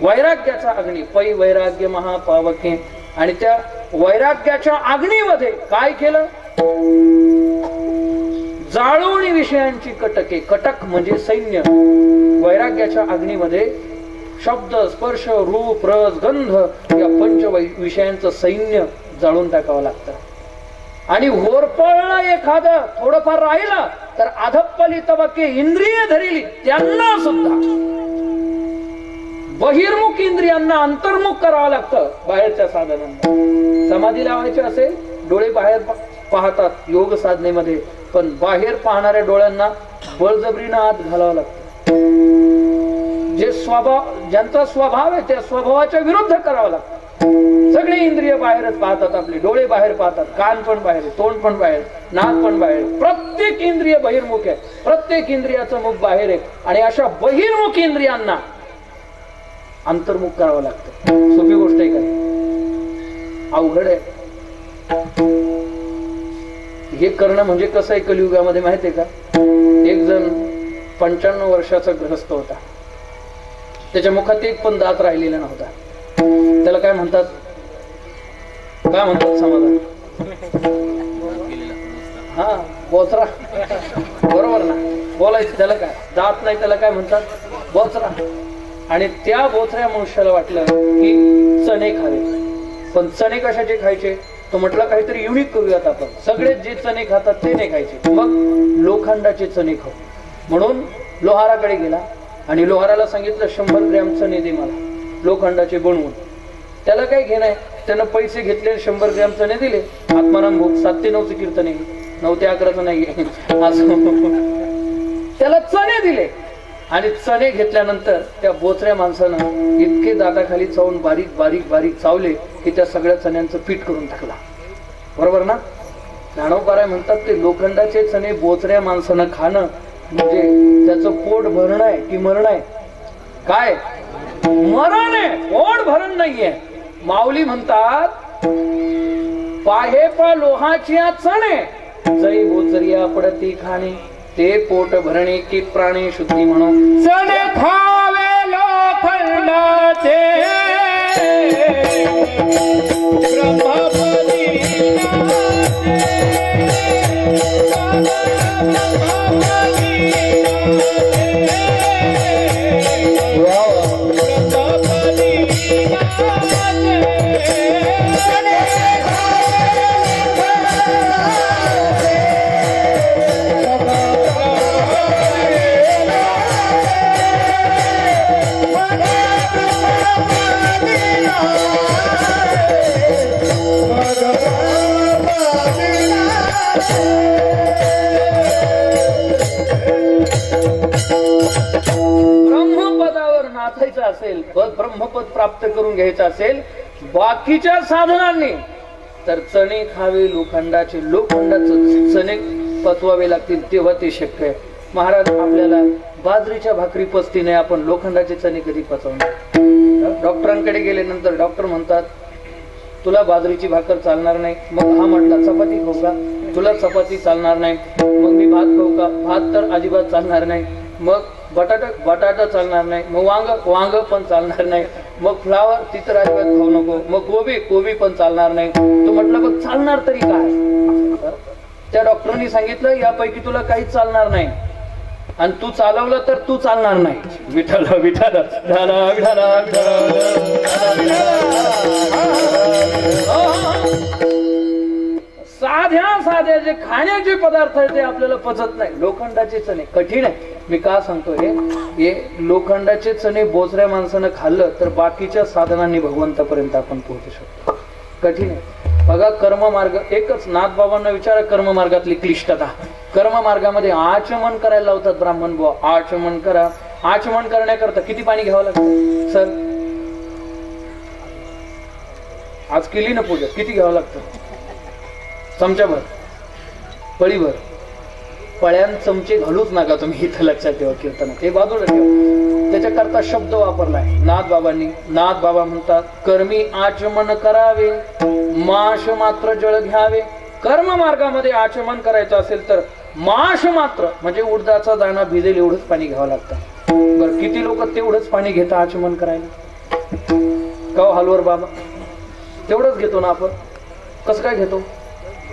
वैराग्याचा अग्नी. पै वैराग्य महापावके. आणि त्या वैराग्याच्या अग्नीमध्ये काय केलं? जाळवणी विषयांची कटके. कटक म्हणजे सैन्य. वैराग्याच्या अग्नीमध्ये शब्द, स्पर्श, रूप, रस, गंध या पंच विषयांचं सैन्य जाळून टाकावं लागतं. आणि होरपळलं एखादं थोडंफार राहिलं तर अधप्पली तबके इंद्रिय धरिली त्यांना सुद्धा बहिर्मुख इंद्रियांना अंतर्मुख करावं लागतं. बाहेरच्या साधनांना समाधी लावायची असेल डोळे बाहेर पाहतात योग साधनेमध्ये, पण बाहेर पाहणाऱ्या डोळ्यांना बळजबरीनं आत घालावं लागतं. जे स्वभाव, ज्यांचा स्वभाव आहे त्या स्वभावाच्या विरुद्ध करावं लागतं. सगळे इंद्रिय बाहेरच पाहतात. आपले डोळे बाहेर पाहतात, कान पण बाहेर, तोंड पण बाहेर, नाक पण बाहेर. प्रत्येक इंद्रिय बहिर्मुख आहे. प्रत्येक इंद्रियाचं मुख बाहेर आहे. आणि अशा बहिर्मुख इंद्रियांना अंतर्मुख करावं लागतं. सोपी गोष्ट आहे का? अवघड आहे. हे करणं म्हणजे कसं आहे कलियुगामध्ये माहितीये का? एक जण 95 वर्षाचा गृहस्थ होता. त्याच्या मुखात एक पण दात राहिलेला नव्हता. त्याला काय म्हणतात? काय म्हणतात समाधान? हा, बोचरा. बरोबर ना? बोलायचं त्याला काय? दात नाही त्याला काय म्हणतात? बोचरा. आणि त्या बोचऱ्या मनुष्याला वाटलं की चणे खावे. पण चणे कशाचे खायचे? तो म्हटलं काहीतरी युनिक करूयात आपण. सगळे जे चणे खातात ते नाही खायचे. मग लोखंडाचे चणे खाऊ म्हणून लोहाराकडे गेला आणि लोहाराला सांगितलं 100 ग्रॅम चणे दे मला, लोखंडाचे बनवून. त्याला काय घेणं? त्यानं पैसे घेतले, 100 ग्रॅम चणे दिले. आत्माराम भोग 7 ते 9 कीर्तन आहे, 9 ते 11 नाही. त्याला चणे दिले आणि चणे घेतल्यानंतर त्या बोचऱ्या माणसानं इतके दाताखाली चावून बारीक बारीक बारीक चावले की त्या सगळ्या चण्यांचं पीठ करून टाकला. बरोबर ना? ज्ञानोबाराय म्हणतात ते लोखंडाचे चणे बोचऱ्या माणसानं खाणं म्हणजे त्याचं पोट भरणं आहे की मरण आहे? काय मरण आहे, पोट भरण नाहीये. माऊली म्हणतात पाहे पा लोहाची चणे जई बोचरिया पडती खाणे ते पोट भरणे की प्राणी शुद्धी म्हणून चणे खावे लोखंडाचे ब्रह्मपदी ब्रह्मपदावर नाचायचं असेल, ब्रह्मपद प्राप्त करून घ्यायचं असेल बाकीच्या साधनांनी, तर चणे खावे लोखंडाचे, लोखंडाचे चणे पचवावे लागतील तेव्हा ते शक्य आहे. महाराज आपल्याला बाजरीच्या भाकरी पचती नाही, आपण लोखंडाचे चणे कधी पचवणार? डॉक्टरांकडे गेल्यानंतर डॉक्टर म्हणतात तुला बाजरीची भाकर चालणार नाही. मग हा म्हटला चपाती खाऊ का? तुला चपाती चालणार नाही. मग मी भात खाऊ का? भात तर अजिबात चालणार नाही. मग बटाटा चालणार नाही. मग वांग पण चालणार नाही. मग फ्लावर ती तर अजिबात खाऊ नको. मग कोबी पण चालणार नाही. तो म्हटलं मग चालणार तरी काय? त्या डॉक्टरांनी सांगितलं यापैकी तुला काहीच चालणार नाही आणि तू चालवलं तर तू चालणार नाही. विठ्ठल विठ्ठल साध्या जे खाण्याचे पदार्थ आहेत ते आपल्याला पचत नाही. लोखंडाचे चणे कठीण आहे. मी का सांगतो हे लोखंडाचे चणे बोचऱ्या माणसानं खाल्लं तर बाकीच्या साधनांनी भगवंतापर्यंत आपण पोहोचू शकतो. कठीण आहे बघा. कर्ममार्ग एकच. नाथबाबांना विचारा कर्ममार्गातली क्लिष्टता. कर्ममार्गामध्ये आचमन करायला लावतात ब्राह्मण बुवा. आचमन करा. आचमन करण्याकरता किती पाणी घ्यावं लागतं सर? आज केली ना पूजा, किती घ्यावं लागतं? चमच्याभर, पळीभर. पळ्यान चमचे घालूच नका तुम्ही, इथं लक्षात ठेवा कीर्तनात. हे बाजूला ठेवा. त्याच्याकरता शब्द वापरलाय नाथबाबांनी. नाथबाबा म्हणतात कर्मी आचमन करावे माश मात्र जळ घ्यावे. कर्म मार्गामध्ये आचमन करायचं असेल तर माश मात्र म्हणजे उडदाचा दाणा भिजेल एवढंच पाणी घ्यावं लागतं. बरं किती लोक तेवढंच पाणी घेतात आचमन करायला? का हलवर बाबा? तेवढंच घेतो ना आपण. कसं काय घेतो?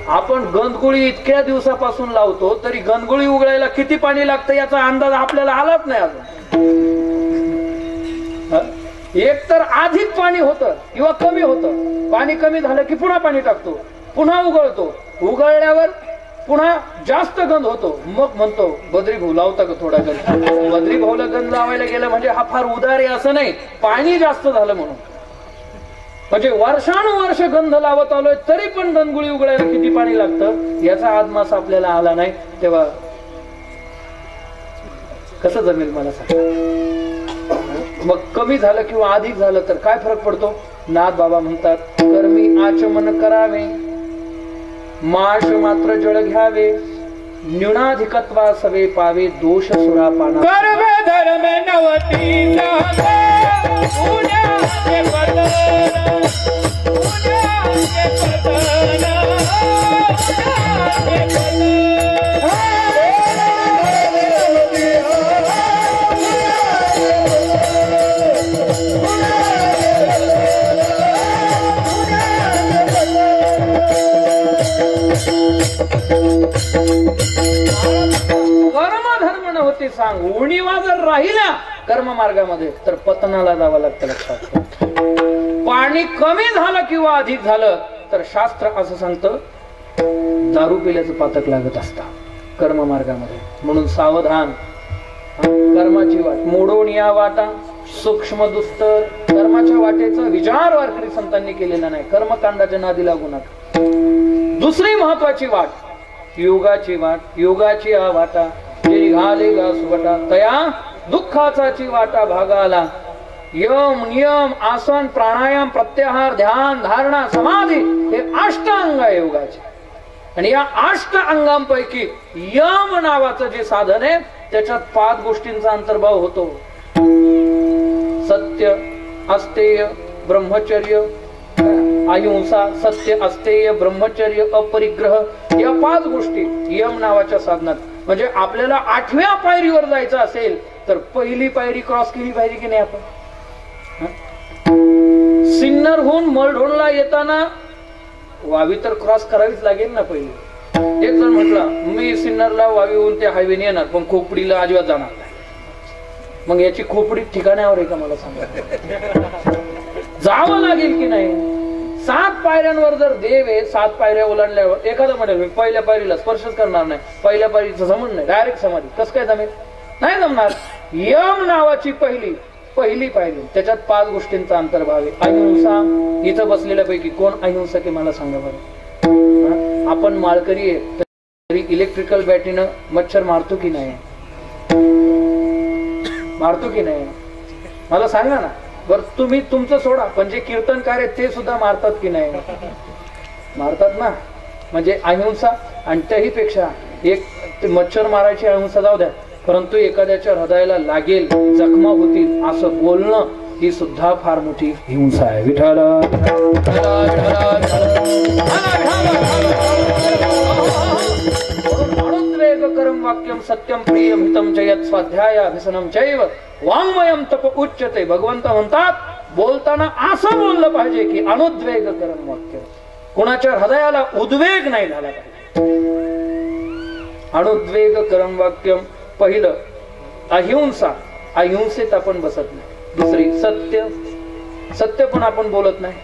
आपण गंधगुळी इतक्या दिवसापासून लावतो तरी गंधगुळी उघडायला किती पाणी लागतं याचा अंदाज आपल्याला आलाच नाही अजून. एक तर अधिक पाणी होतं किंवा कमी होतं. पाणी कमी झालं की पुन्हा पाणी टाकतो, पुन्हा उघळतो. उघळल्यावर पुन्हा जास्त गंध होतो. मग म्हणतो बद्री भाऊ लावता का थोडा गंध? बद्री भाऊला गंध लावायला गेलं म्हणजे हा फार उदार आहे असं नाही, पाणी जास्त झालं म्हणून. म्हणजे वर्षानुवर्ष गंध लावत आलोय तरी पण गंधगुळी उघडायला किती पाणी लागतं याचा आदमास आपल्याला आला नाही. तेव्हा कसं जमेल मला सांग? मग कमी झालं किंवा अधिक झालं तर काय फरक पडतो? नाथ बाबा म्हणतात कर्मी आचमन करावे माश मात्र जळ घ्यावे न्यूनाधिकत्वा सवे पावे दोष सुरापाना. कर्म धर्म नवती कर्मधर्म नव्हते सांग. उणीवा जर राहिला कर्म मार्गामध्ये तर पतनाला जावं लागतं. लक्षात. पाणी कमी झालं किंवा अधिक झालं तर शास्त्र असं सांगतं दारू पिल्याचं पातक लागत असतं कर्म मार्गामध्ये. म्हणून सावधान. कर्माची वाट मोडून या वाटा सूक्ष्म दुस्तर. कर्माच्या वाटेचा विचार वारकरी संतांनी केलेला नाही. कर्मकांडाच्या नादी लागू नका. दुसरी महत्वाची वाट योगाची वाट. योगाची हा वाटा जे निघाले गा सुवटा तया दुःखाचाची वाटा भागाला. यम नियम आसन प्राणायाम प्रत्याहार ध्यान धारणा समाधी हे अष्टांग आहे योगाचे. आणि या 8 अंगांपैकी यम नावाचं जे साधन आहे त्याच्यात 5 गोष्टींचा अंतर्भाव होतो. सत्य, अस्तेय, ब्रह्मचर्य, अहिंसा, सत्य, अस्तेय, ब्रह्मचर्य, अपरिग्रह, या 5 गोष्टी यम नावाच्या साधनात. म्हणजे आपल्याला 8व्या पायरीवर जायचं असेल तर पहिली पायरी क्रॉस केली पाहिजे की नाही आपण? सिन्नरहून मलढोणला येताना वावी तर क्रॉस करावीच लागेल ना पहिली. एक जण म्हटला मी सिन्नरला वावीहून त्या हायवेने येणार पण खोपडीला अजिबात जाणार नाही. मग याची खोपडी ठिकाणावर आहे का मला सांगा? जावं लागेल की नाही? 7 पायऱ्यांवर जर देव आहे, 7 पायऱ्या ओलांडल्यावर एखादा म्हणेल मी पहिल्या पायरीला स्पर्शच करणार नाही, पहिल्या पायरीचं जमून नाही, डायरेक्ट समाधी. कसं काय जमेल? नाही जमणार. यम नावाची पहिली पायरी, त्याच्यात 5 गोष्टींचा अंतर्भाव आहे. अहिंसा. इथं बसलेल्यापैकी कोण अहिंसक आहे मला सांगा बरं? आपण माळकरी आहे तरी इलेक्ट्रिकल बॅटरीनं मच्छर मारतो की नाही? मारतो की नाही मला सांगा ना बर. तुम्ही तुमचं सोडा पण जे कीर्तनकार आहेत ते सुद्धा मारतात की नाही? मारतात ना. म्हणजे अहिंसा. आणि त्याही पेक्षा एक मच्छर मारायची अहिंसा जाऊ द्या, परंतु एखाद्याच्या हृदयाला लागेल, जखमा होतील असं बोलणं ही सुद्धा फार मोठी हिंसा आहे. विठ्ठल अनुद्वेगकरं वाक्यं सत्यं प्रियं हितं च यत् स्वाध्यायाभिसनं चैव वाङ्मयं तप उच्यते. भगवंत म्हणतात बोलताना असं बोललं पाहिजे की अनुद्वेगकरं वाक्य, कुणाच्या हृदयाला उद्वेग नाही झाला पाहिजे. अनुद्वेगकरं वाक्यं. पहिलं अहिंसा. अहिंसेत आपण बसत नाही. दुसरी सत्य. सत्य पण आपण बोलत नाही.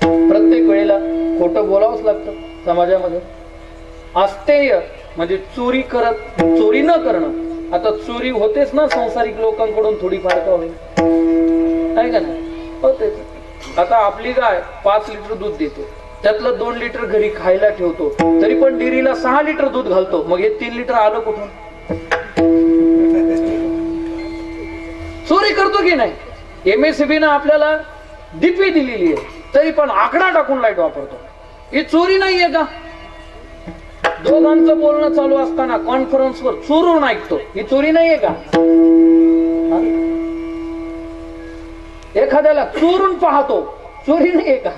प्रत्येक वेळेला खोटं बोलावंच लागतं समाजामध्ये. अस्तेय म्हणजे चोरी न करणं. आता चोरी होतेच ना संसारिक लोकांकडून थोडीफार का होईल, आहे का नाही? होतेच. आता आपली गाय 5 लिटर दूध देते, त्यातलं 2 लिटर घरी खायला ठेवतो, तरी पण डेअरीला 6 लिटर दूध घालतो. मग हे 3 लिटर आलं कुठून? चोरी करतो की नाही? MSEB ने आपल्याला डीपी दिलेली आहे तरी पण आकडा टाकून लाईट वापरतो. ही चोरी नाहीये का? दोघांचं बोलणं चालू असताना कॉन्फरन्सवर चोरून ऐकतो, ही चोरी नाहीये का? एखाद्याला चोरून पाहतो, चोरी नाहीये का?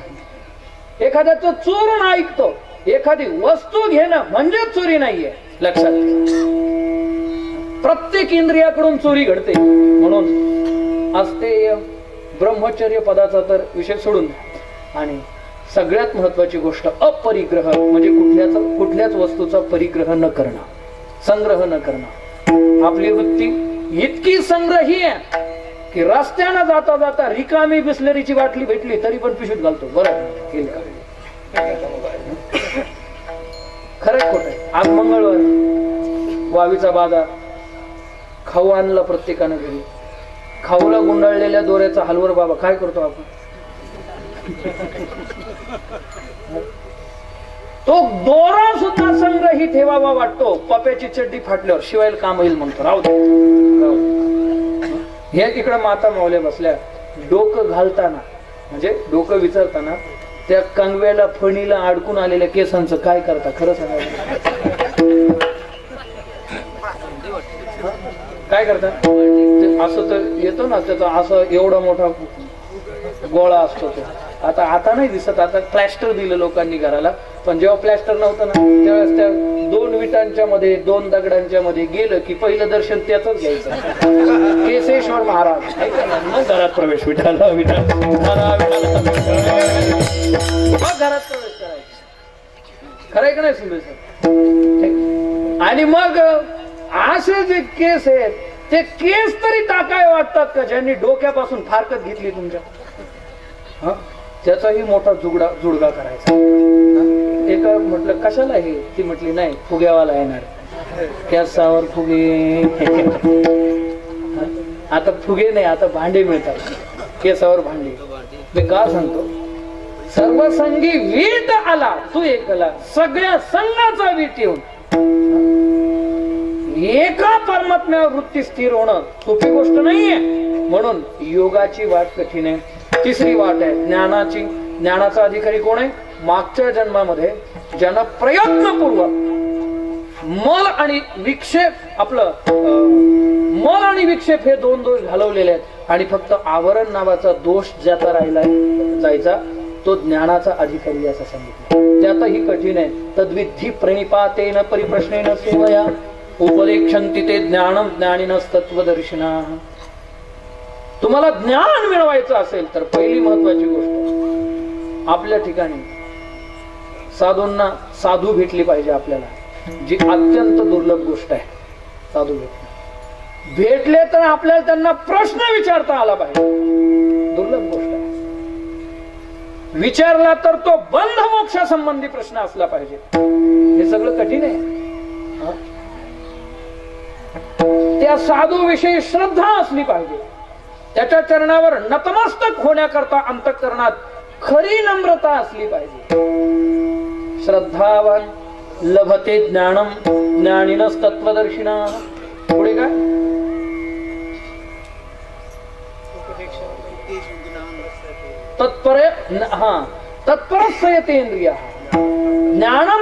एखाद्याचं चोरून ऐकतो, एखादी वस्तू घेणं म्हणजे चोरी नाहीये. लक्षात घ्या. प्रत्येक इंद्रियाकडून चोरी घडते. म्हणून अस्तेय, ब्रह्मचर्य पदाचा तर विषय सोडून द्या. आणि सगळ्यात महत्वाची गोष्ट अपरिग्रह म्हणजे कुठल्याच वस्तूचा परिग्रह न करणं, संग्रह न करणं. आपली वृत्ती इतकी संग्रही आहे की रस्त्यानं जाता जाता रिकामी बिस्लरीची बाटली भेटली तरी पण पिशवीत घालतो. बरं खरंच खोट आहे. आज मंगळवार वावीचा बाजार, खाऊ आणला प्रत्येकानं घरी. खाऊला गुंडाळलेल्या दोऱ्याचा हलवर बाबा काय करतो आपण? तो दोरा सुद्धा संग्रही ठेवावा वाटतो. पप्याची चड्डी फाटल्यावर शिवायला काम येईल म्हणतो. राहू दे. हे इकडे माता मावल्या बसल्या. डोकं घालताना म्हणजे डोकं विचारताना त्या कंगव्याला फणीला अडकून आलेल्या केसांचं काय करता? खरं सांगायचं काय करता? असं तर येतो ना त्याचा असं एवढा मोठा गोळा असतो तो. आता नाही दिसत. आता प्लॅस्टर दिलं लोकांनी घराला. पण जेव्हा प्लॅस्टर नव्हतं ना त्यावेळेस त्या 2 विटांच्या मध्ये 2 दगडांच्या मध्ये गेलं की पहिलं दर्शन त्याच घ्यायचं. केशेश्वर महाराज मग घरात प्रवेश. विठाला विठा घरात प्रवेश करायचा. खरंय का नाही सुंदर सर? आणि मग असे जे केस आहेत ते केस तरी टाकाय वाटतात का ज्यांनी डोक्यापासून फारकत घेतली तुमच्या? त्याचाही मोठा जुडगा करायचा. एका म्हटलं कशाला हे? ती म्हटली नाही फुग्यावाला येणार. केसावर फुगे. आता फुगे नाही, आता भांडे मिळतात. केसावर भांडे. मी का सांगतो? सर्वसंगी वीट आला तू एकला, सगळ्या संघाचा वीट येऊन एका परमात्म्यावर वृत्ती स्थिर होणं सोपी गोष्ट नाहीये. म्हणून योगाची वाट कठीण आहे. तिसरी वाट आहे ज्ञानाची. ज्ञानाचा अधिकारी कोण आहे? मागच्या जन्मामध्ये ज्यानं प्रयत्नपूर्वक मल आणि विक्षेप मल आणि विक्षेप हे दोन दोष घालवलेले आहेत आणि फक्त आवरण नावाचा दोष ज्याचा राहिलाय जायचा तो ज्ञानाचा अधिकारी असं सांगितलं. त्यातही कठीण आहे. तद्विधी प्रणिपातेन परिप्रश्नेन सेवया उपदेक्षन्ति ते ज्ञानम ज्ञानिनस्तत्वदर्शिना. तुम्हाला ज्ञान मिळवायचं असेल तर पहिली महत्वाची गोष्ट आपल्या ठिकाणी साधूंना साधू भेटली पाहिजे. आपल्याला जी अत्यंत दुर्लभ गोष्ट आहे साधू भेटले तर आपल्याला त्यांना प्रश्न विचारता आला पाहिजे. दुर्लभ गोष्ट आहे. विचारला तर तो बंध मोक्षा संबंधी प्रश्न असला पाहिजे. हे सगळं कठीण आहे. त्या साधू विषयी श्रद्धा असली पाहिजे. त्याच्या चरणावर नतमस्तक होण्याकरता अंतःकरणात खरी नम्रता असली पाहिजे. श्रद्धावान लभते ज्ञानम ज्ञानिनस तत्वदर्शिना. पुढे काय तत्परस्यतेंद्रिया ज्ञानम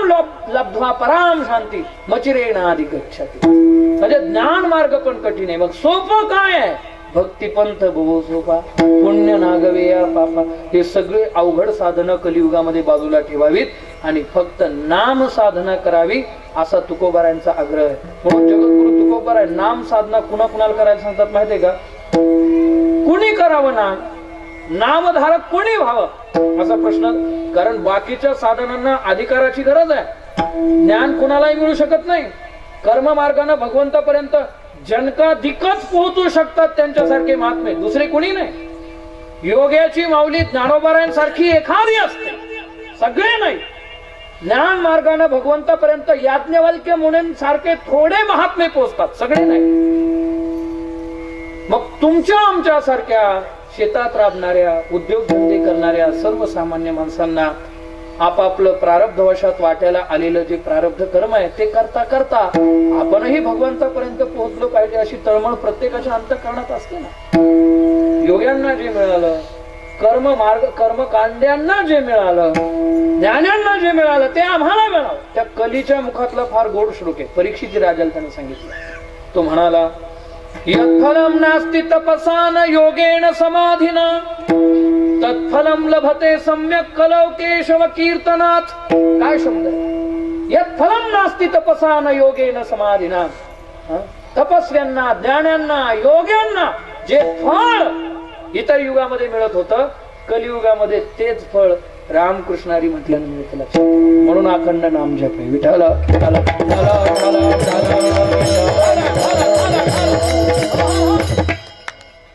लब्ध्वा पराम शांती मचिरेणाधिगच्छति. म्हणजे ज्ञान मार्ग पण कठीण आहे. मग सोपं काय आहे? भक्ती पंथ भवो सोपा पुण्य नागवेया पापा. हे सगळे अवघड साधनं कलियुगामध्ये बाजूला ठेवावीत आणि फक्त नाम साधना करावी असा तुकोबारायांचा आग्रह आहे. म्हणून जगद्गुरु तुकोबाराय नाम साधना कुणा कुणाला करायला सांगतात माहितीये का? कुणी करावं नाम, नामधारक कोणी व्हावं असा प्रश्न. कारण बाकीच्या साधनांना अधिकाराची गरज आहे. ज्ञान कुणालाही मिळू शकत नाही. कर्म मार्गाने भगवंतापर्यंत जनकाधिकच पोहोचू शकतात त्यांच्यासारखे महात्मे दुसरे कोणी नाही. योग्याची माऊली ज्ञानोबारायांसारखी एखादी असते, सगळे नाही. ज्ञान मार्गाने भगवंतापर्यंत याज्ञवल्क्य मुनींसारखे थोडे महात्मे पोहोचतात, सगळे नाही. मग तुमच्या आमच्या सारख्या शेतात राबणाऱ्या उद्योगधंदे करणाऱ्या सर्वसामान्य माणसांना आपापलं प्रारब्धवशात वाट्याला आलेलं जे प्रारब्ध कर्म आहे ते करता करता आपणही भगवंतापर्यंत पोहोचलो पाहिजे अशी तळमळ प्रत्येकाच्या अंतःकरणात असते ना. योग्यांना जे मिळालं, कर्मकांड्यांना जे मिळालं, ज्ञानांना जे मिळालं ते आम्हाला मिळालं. त्या कलीच्या मुखातला फार गोड श्लोक आहे. परीक्षित राजाला त्याने सांगितलं. तो म्हणाला यत्फलम नास्ति तपसा न योगेन समाधिना तत्फलम लभते सम्यक कलौ केशव कीर्तनात. काय शब्द आहे? यत्फलम नास्ति तपसा न योगेन समाधिना. तपस्व्यांना, ज्ञानांना, योग्यांना जे फळ इतर युगामध्ये मिळत होतं कलियुगामध्ये तेच फळ रामकृष्णारी म्हटल्यानं मिळतं. लक्षात. म्हणून अखंड नाम जप आहे. विठ्ठल विठ्ठल विठ्ठल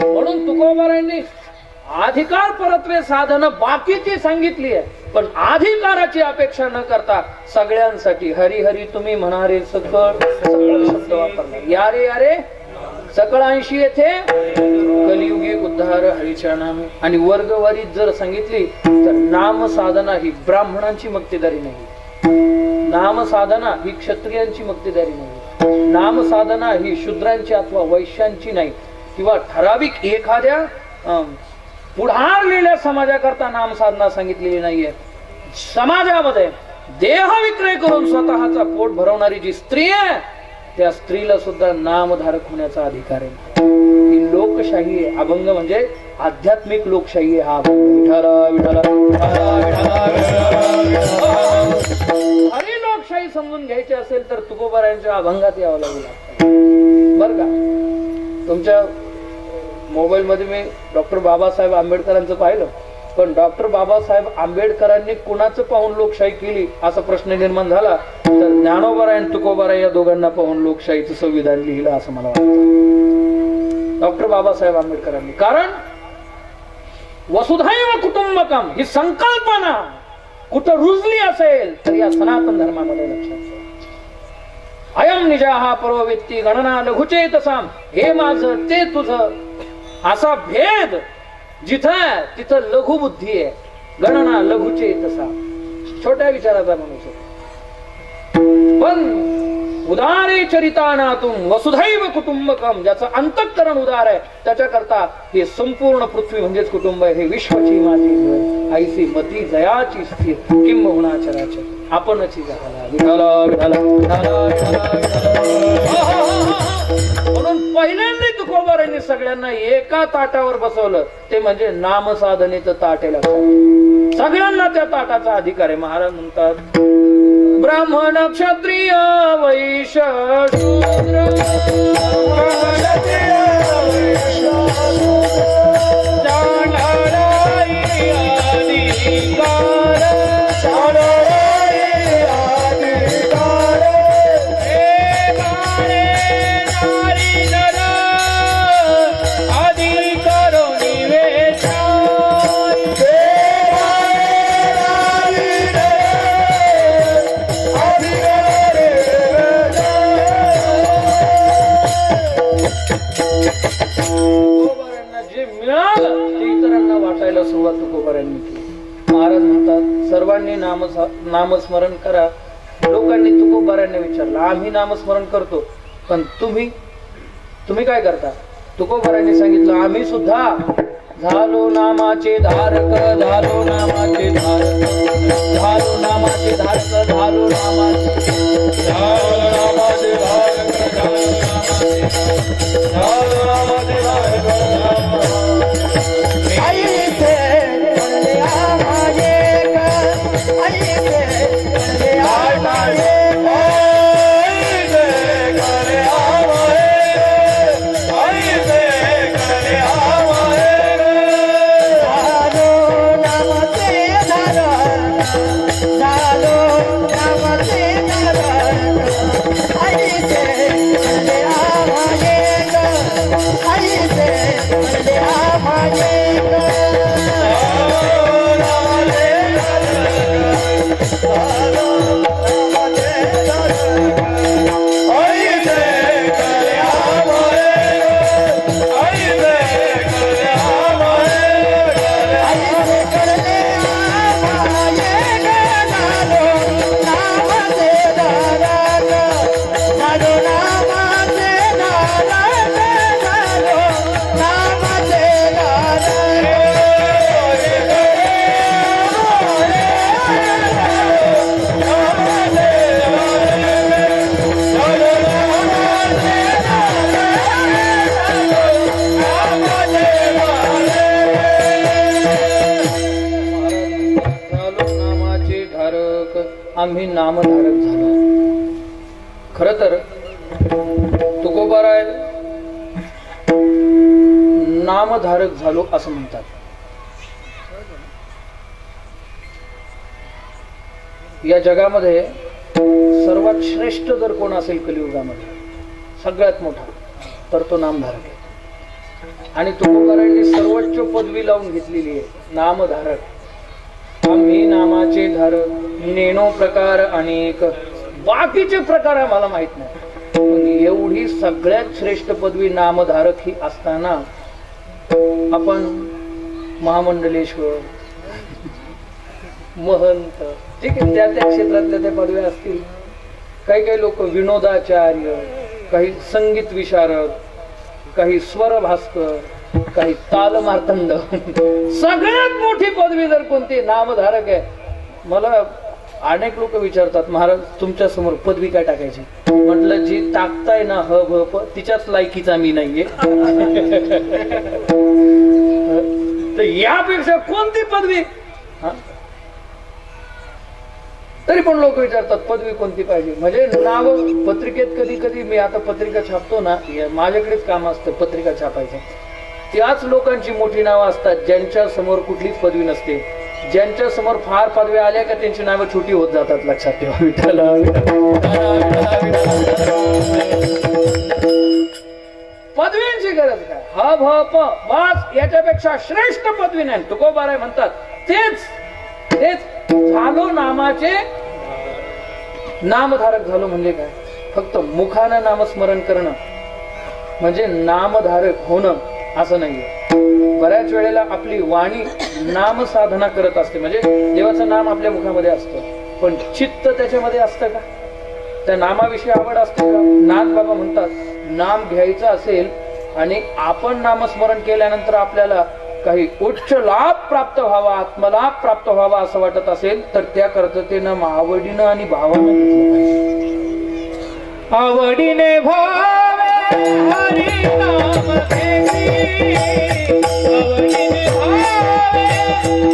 म्हणून तुकोबारायांनी अधिकार परत्वे साधन बाकीची सांगितली आहे. पण अधिकाराची अपेक्षा न करता सगळ्यांसाठी हरिहरी तुम्ही म्हणारे सकळ शब्द वापरला. यारे यारे सकळांशी येथे कलियुगी उद्धार हरीच्या नामे. आणि वर्गवारीत जर सांगितली तर नाम साधना ही ब्राह्मणांची मक्तेदारी नाही. नाम साधना ही क्षत्रियांची मक्तेदारी नाही. नाम साधना ही शूद्रांची अथवा वैश्यांची नाही किंवा ठराविक एखाद्या पुढारलेल्या समाजाकरता नाम साधना सांगितलेली नाहीये. समाजामध्ये देह विक्रय करून स्वतःचा पोट भरवणारी जी स्त्री आहे त्या स्त्रीला सुद्धा नामधारक होण्याचा अधिकार आहे. ही लोकशाही आहे. अभंग म्हणजे आध्यात्मिक लोकशाही आहे. हा हरी लोकशाही समजून घ्यायची असेल तर तुकोबारायांच्या अभंगात यावं लागेल. बर का? तुमच्या मोबाईल मध्ये मी डॉक्टर बाबासाहेब आंबेडकरांचं पाहिलं. पण डॉक्टर बाबासाहेब आंबेडकरांनी कुणाचं पाहून लोकशाही केली असा प्रश्न निर्माण झाला तर ज्ञानोबाराय आणि तुकोबाराय या दोघांना पाहून लोकशाहीचं संविधान लिहिलं असं मला वाटतं. डॉक्टर बाबासाहेब आंबेडकरांनी. कारण वसुधैव कुटुंबकम ही संकल्पना कुठं रुजली असेल तर या सनातन धर्मामध्ये लक्षात. अयम निजाहा परवेत्ती गणना लघुचेतसाम. हे माझं ते तुझं असा भेद जिथं तिथं लघु बुद्धी आहे. गणना लघुचेतसा छोट्या विचाराचा माणूस. पण उदारे चरितानातुम वसुधैव कुटुंबकम, ज्याचं अंतःकरण उदार आहे त्याच्याकरता हे संपूर्ण पृथ्वी म्हणजेच कुटुंब आहे. हे विश्वची माझी घर, आईसी मती जयाची स्थिर, किंबहुना चराचर आपणची झाला. विठाला विठाला विठाला विठाला. म्हणून पहिल्यांदा तुकोबारांनी सगळ्यांना एका ताटावर बसवलं, ते म्हणजे नामसाधनेचं ताट आहे. सगळ्यांना त्या ताटाचा अधिकार आहे. महाराज म्हणतात ब्राह्मण क्षत्रिय वैश्य शूद्र सुरुवात तुकोबारांनी केली. महाराज म्हणतात सर्वांनी नामस्मरण करा. लोकांनी तुकोबारांनी विचारलं आम्ही नामस्मरण करतो, पण तुम्ही काय करता? तुकोबारांनी सांगितलं आम्ही सुद्धा झालो नामाचे धारक, झालो नामाचे धारक, झालो नामाचे धारक, झालो नामाचे आम्ही नामधारक झालो. खर तर तुकोबाराय नामधारक झालो असं म्हणतात. या जगामध्ये सर्वात श्रेष्ठ जर कोण असेल कलियुगामध्ये सगळ्यात मोठा, तर तो नामधारक आहे. आणि तुकोबारांनी सर्वोच्च पदवी लावून घेतलेली आहे, नामधारक. आम्ही नामाचे धारक. नेणो प्रकार अनेक, बाकीचे प्रकार आम्हाला माहित नाही, पण एवढी सगळ्यात श्रेष्ठ पदवी नामधारक ही असताना आपण महामंडलेश्वर, महंत, ठीक आहे, त्या त्या क्षेत्रातल्या त्या पदव्या असतील. काही काही लोक विनोदाचार्य, काही संगीत विशारद, काही स्वर भास्कर, काही ताल मार्तंड. सगळ्यात मोठी पदवी जर कोणती नामधारक आहे. मला अनेक लोक विचारतात महाराज तुमच्या समोर पदवी काय टाकायची? म्हटलं जी टाकताय ना ह भ प तिच्याच लायकीचा मी नाहीये. तर यापेक्षा कोणती पदवी? तरी पण लोक विचारतात पदवी कोणती पाहिजे. म्हणजे नाव पत्रिकेत कधी कधी मी आता पत्रिका छापतो ना, माझ्याकडेच काम असतं पत्रिका छापायचं. त्याच लोकांची मोठी नावं असतात ज्यांच्या समोर कुठलीच पदवी नसते. ज्यांच्या समोर फार पदव्या आल्या का त्यांची नावं छोटी होत जातात. लक्षात ठेवा. विठ्ठल पदवींची गरज काय? ह भ प बस, याच्यापेक्षा श्रेष्ठ पदवी नाही. तुकोबाराय म्हणतात तेच झालो नामाचे नामधारक झालो. म्हणजे काय? फक्त मुखानं नामस्मरण करणं म्हणजे नामधारक होणं असं नाहीये. बऱ्याच वेळेला आपली वाणी नाम साधना करत असते, म्हणजे देवाचं नाम आपल्या मुखामध्ये असतं, पण चित्त त्याच्यामध्ये असतं का? त्या नामाविषयी आवड असते का? नाथ बाबा म्हणतात, नाम घ्यायचं असेल आणि आपण नामस्मरण केल्यानंतर आपल्याला काही उच्च लाभ प्राप्त व्हावा, आत्मलाभ प्राप्त व्हावा असं वाटत असेल तर त्याकरता ते नाम आवडीनं आणि भावानं घेतलं पाहिजे. आवडीने भावे हरी नाम घेती, आवडीने भावे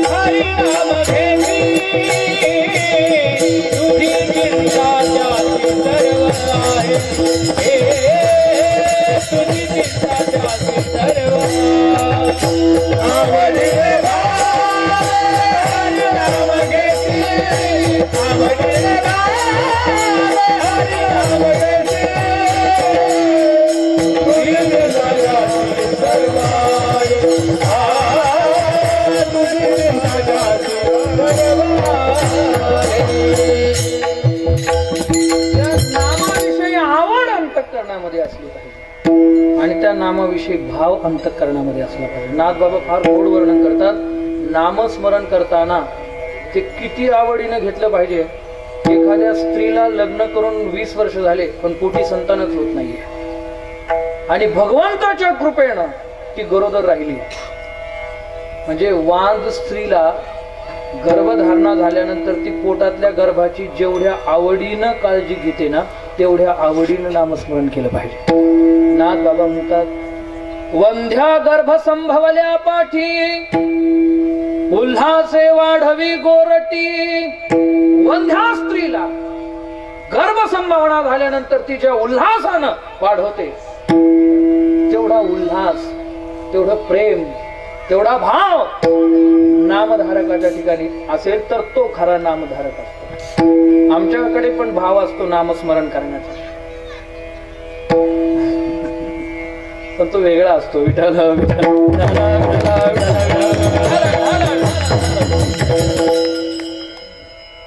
हरी नाम घेती, तुझी चिंता जाती सर्व आहे, तुझी चिंता जाती सर्व. आवडीने भावे हरी नाम घेती, आवडीने भावे हरी नाम घेती, तुझी चिंता जाती सर्व आहे, तुझी चिंता जाती सर्व आहे. त्या नामाविषयी आवड अंतःकरणामध्ये असली पाहिजे आणि त्या नामाविषयी भाव अंतःकरणामध्ये असला पाहिजे. नाथ बाबा फार गोड वर्णन करतात. नामस्मरण करताना ते किती आवडीनं घेतलं पाहिजे. एखाद्या स्त्रीला लग्न करून 20 वर्ष झाले पण पोटी संतानच होत नाहीये आणि भगवंताच्या कृपेनं ती गरोदर राहिली. म्हणजे वांज स्त्रीला गर्भधारणा झाल्यानंतर ती पोटातल्या गर्भाची जेवढ्या आवडीनं काळजी घेते ना तेवढ्या आवडीनं नामस्मरण केलं पाहिजे. नाथ बाबा म्हणतात, वंध्या गर्भ संभवल्या पाठी, उल्हासे वाढवी गोरटी. वंध्या स्त्रीला गर्भ संभावना झाल्यानंतर तिच्या उल्हासानं वाढवते. तेवढा उल्हास, तेवढं प्रेम, तेवढा भाव नामधारकाच्या ठिकाणी असेल तर तो खरा नामधारक असतो. आमच्याकडे पण भाव असतो नामस्मरण करण्याचा, पण तो वेगळा असतो. विठ्ठल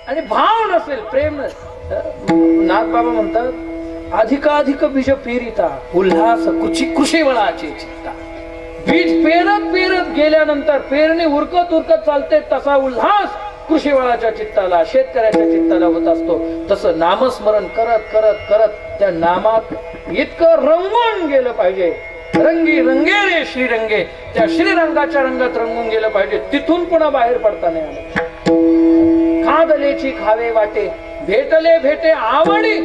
आणि भाव नसेल, प्रेम नसेल. नाथ बाबा म्हणतात, अधिकाधिक बीज पेरिता उल्हास कृषी वळाचे चित्ता. बीज पेरत पेरत गेल्यानंतर पेरणी उरकत उरकत चालते तसा उल्हास कृषीवळाच्या चित्ताला, शेतकऱ्याच्या चित्ताला होत असतो. तसं नामस्मरण करत करत करत त्या नामात इतकं रंगून गेलं पाहिजे. रंगी रंगे रे श्रीरंगे, त्या श्रीरंगाच्या रंगात रंगून गेलं पाहिजे. तिथून पुन्हा बाहेर पडता नाही आलं. खादलेची खावे वाटे, भेटले भेटे आवडी,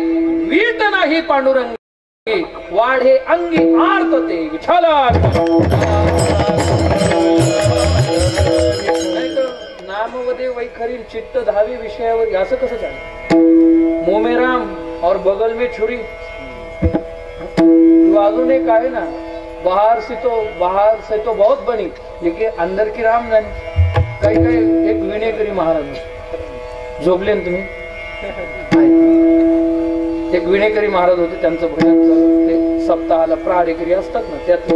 वीट नाही पांडुरंगी, वाढे अंगी आर्तते विठ्ठला. नामवदे वैखरी चित्त धावी विषयावर असं कसं चालतं. मोमेराम और बगल में छुरी. अजून एक आहे ना, बाहर से तो बहुत बनी लेकिन अंदर की राम जाने. काही काही एक विनेकरी महाराज झोपले ना तुम्ही, एक विनेकरी महाराज होते, त्यांचं भजन ते सप्ताहाला प्राडेकरी असतात ना त्यात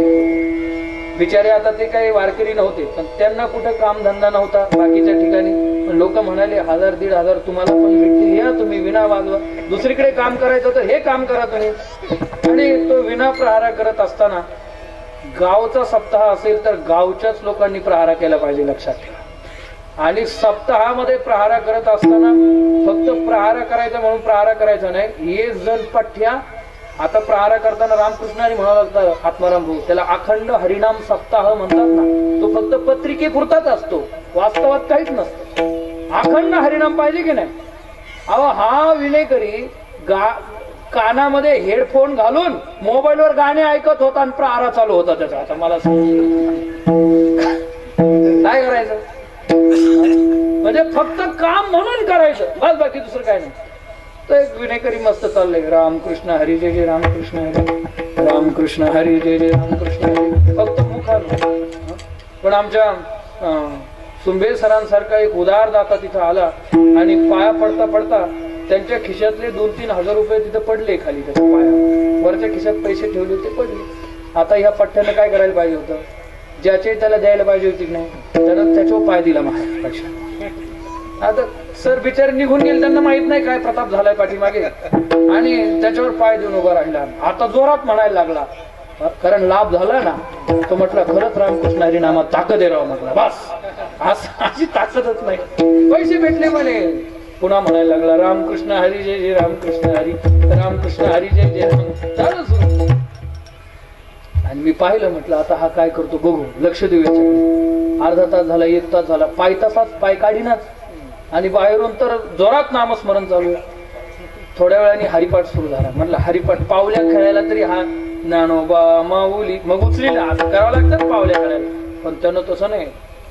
बिचारे. आता ते काही वारकरी नव्हते पण त्यांना कुठे कामधंदा नव्हता बाकीच्या ठिकाणी. लोक म्हणाले 1000-1500 तुम्हाला पण भेटतील, या तुम्ही विणा वाजवा. दुसरीकडे काम करायचं तर हे काम करा तुम्ही. आणि तो विणा प्रहारा करत असताना गावचा सप्ताह असेल तर गावच्याच लोकांनी प्रहारा केला पाहिजे, लक्षात ठेवा. आणि सप्ताहामध्ये प्रहारा करत असताना फक्त प्रहारा करायचा म्हणून प्रहारा करायचा नाही. एक जण पठ्या आता प्रहारा करताना रामकृष्णाने म्हणावं लागतं आत्माराम भाऊ, त्याला अखंड हरिनाम सप्ताह म्हणतात ना, तो फक्त पत्रिकेपुरताच असतो, वास्तवात काहीच नसतं. अखंड हरिनाम पाहिजे की नाही. अहो हा विनेकरी कानामध्ये हेडफोन घालून मोबाईलवर गाणे ऐकत होता आणि प्रहारा चालू होता त्याचा. आता मला काय करायचं. म्हणजे फक्त काम म्हणून करायचं बस, बाकी दुसरं काय नाही. तर एक विनेकरी मस्त चाललंय, रामकृष्ण हरी जय जय रामकृष्ण हरी, रामकृष्ण हरी जय जय रामकृष्ण हरी, फक्त मुखानं. पण आमच्या सुंबे सरांसारखा एक उदार दाता तिथं आला आणि पाया पडता पडता त्यांच्या खिशातले 2-3 हजार रुपये तिथे पडले खाली. त्याच्या पाया वरच्या खिशात पैसे ठेवले होते, पडले. आता ह्या पठ्ठ्यानं काय करायला पाहिजे होतं, ज्याचे त्याला द्यायला पाहिजे होती की नाही, त्यानं त्याच्यावर पाय दिला महाराज. आता सर बिचारे निघून गेले, त्यांना माहित नाही काय प्रताप झालाय पाठीमागे, आणि त्याच्यावर पाय देऊन उभा राहिला. आता जोरात म्हणायला लागला, कारण लाभ झाला ना. तो म्हटला खरंच रामकृष्ण हरी नामात ताकद आहे राव. म्हटला बस अशी ताकदच नाही. पैसे भेटले म्हणे, पुन्हा म्हणायला लागला रामकृष्ण हरी जय जय रामकृष्ण हरी रामकृष्ण हरी जय जय राम. झालं सुरू. आणि मी पाहिलं, म्हटलं आता हा काय करतो बघू, लक्ष देऊ याच्याकडे. अर्धा तास झाला, 1 तास झाला, पाय तसाच पाय काढीनाच. आणि बाहेरून तर जोरात नामस्मरण चालू आहे. थोड्या वेळाने हरिपाठ सुरू झाला. म्हणलं हरिपाठ पावल्या खेळायला तरी हा ज्ञानोबा माऊली मग उचलीला असं करावं लागतं पावल्या खेळायला. पण त्यानं तसं नाही,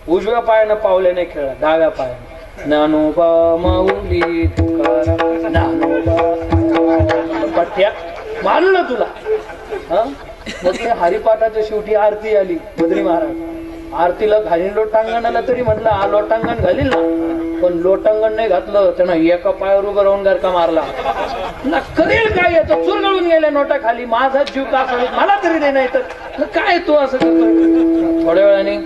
उजव्या पायानं पावल्या नाही खेळला, डाव्या पायानं ज्ञानोबा माऊली ज्ञानोबा पट्ट्या मानू ना तुला. हा मग ते हरिपाठाच्या शेवटी आरती आली. बद्री महाराज आरतीला घालीन लोटांगणाला, तरी म्हटलं हा लोटांगण घालील ना, पण लोटांगण नाही घातलं. त्यानं एका पायावर उभं राहून गरका मारला. करेल काय याचं, चुरगळून गेल्या नोटा खाली. माझा जीव का चालू, मला तरी नाही, नाही तर काय तू असं करतोय. थोड्या वेळाने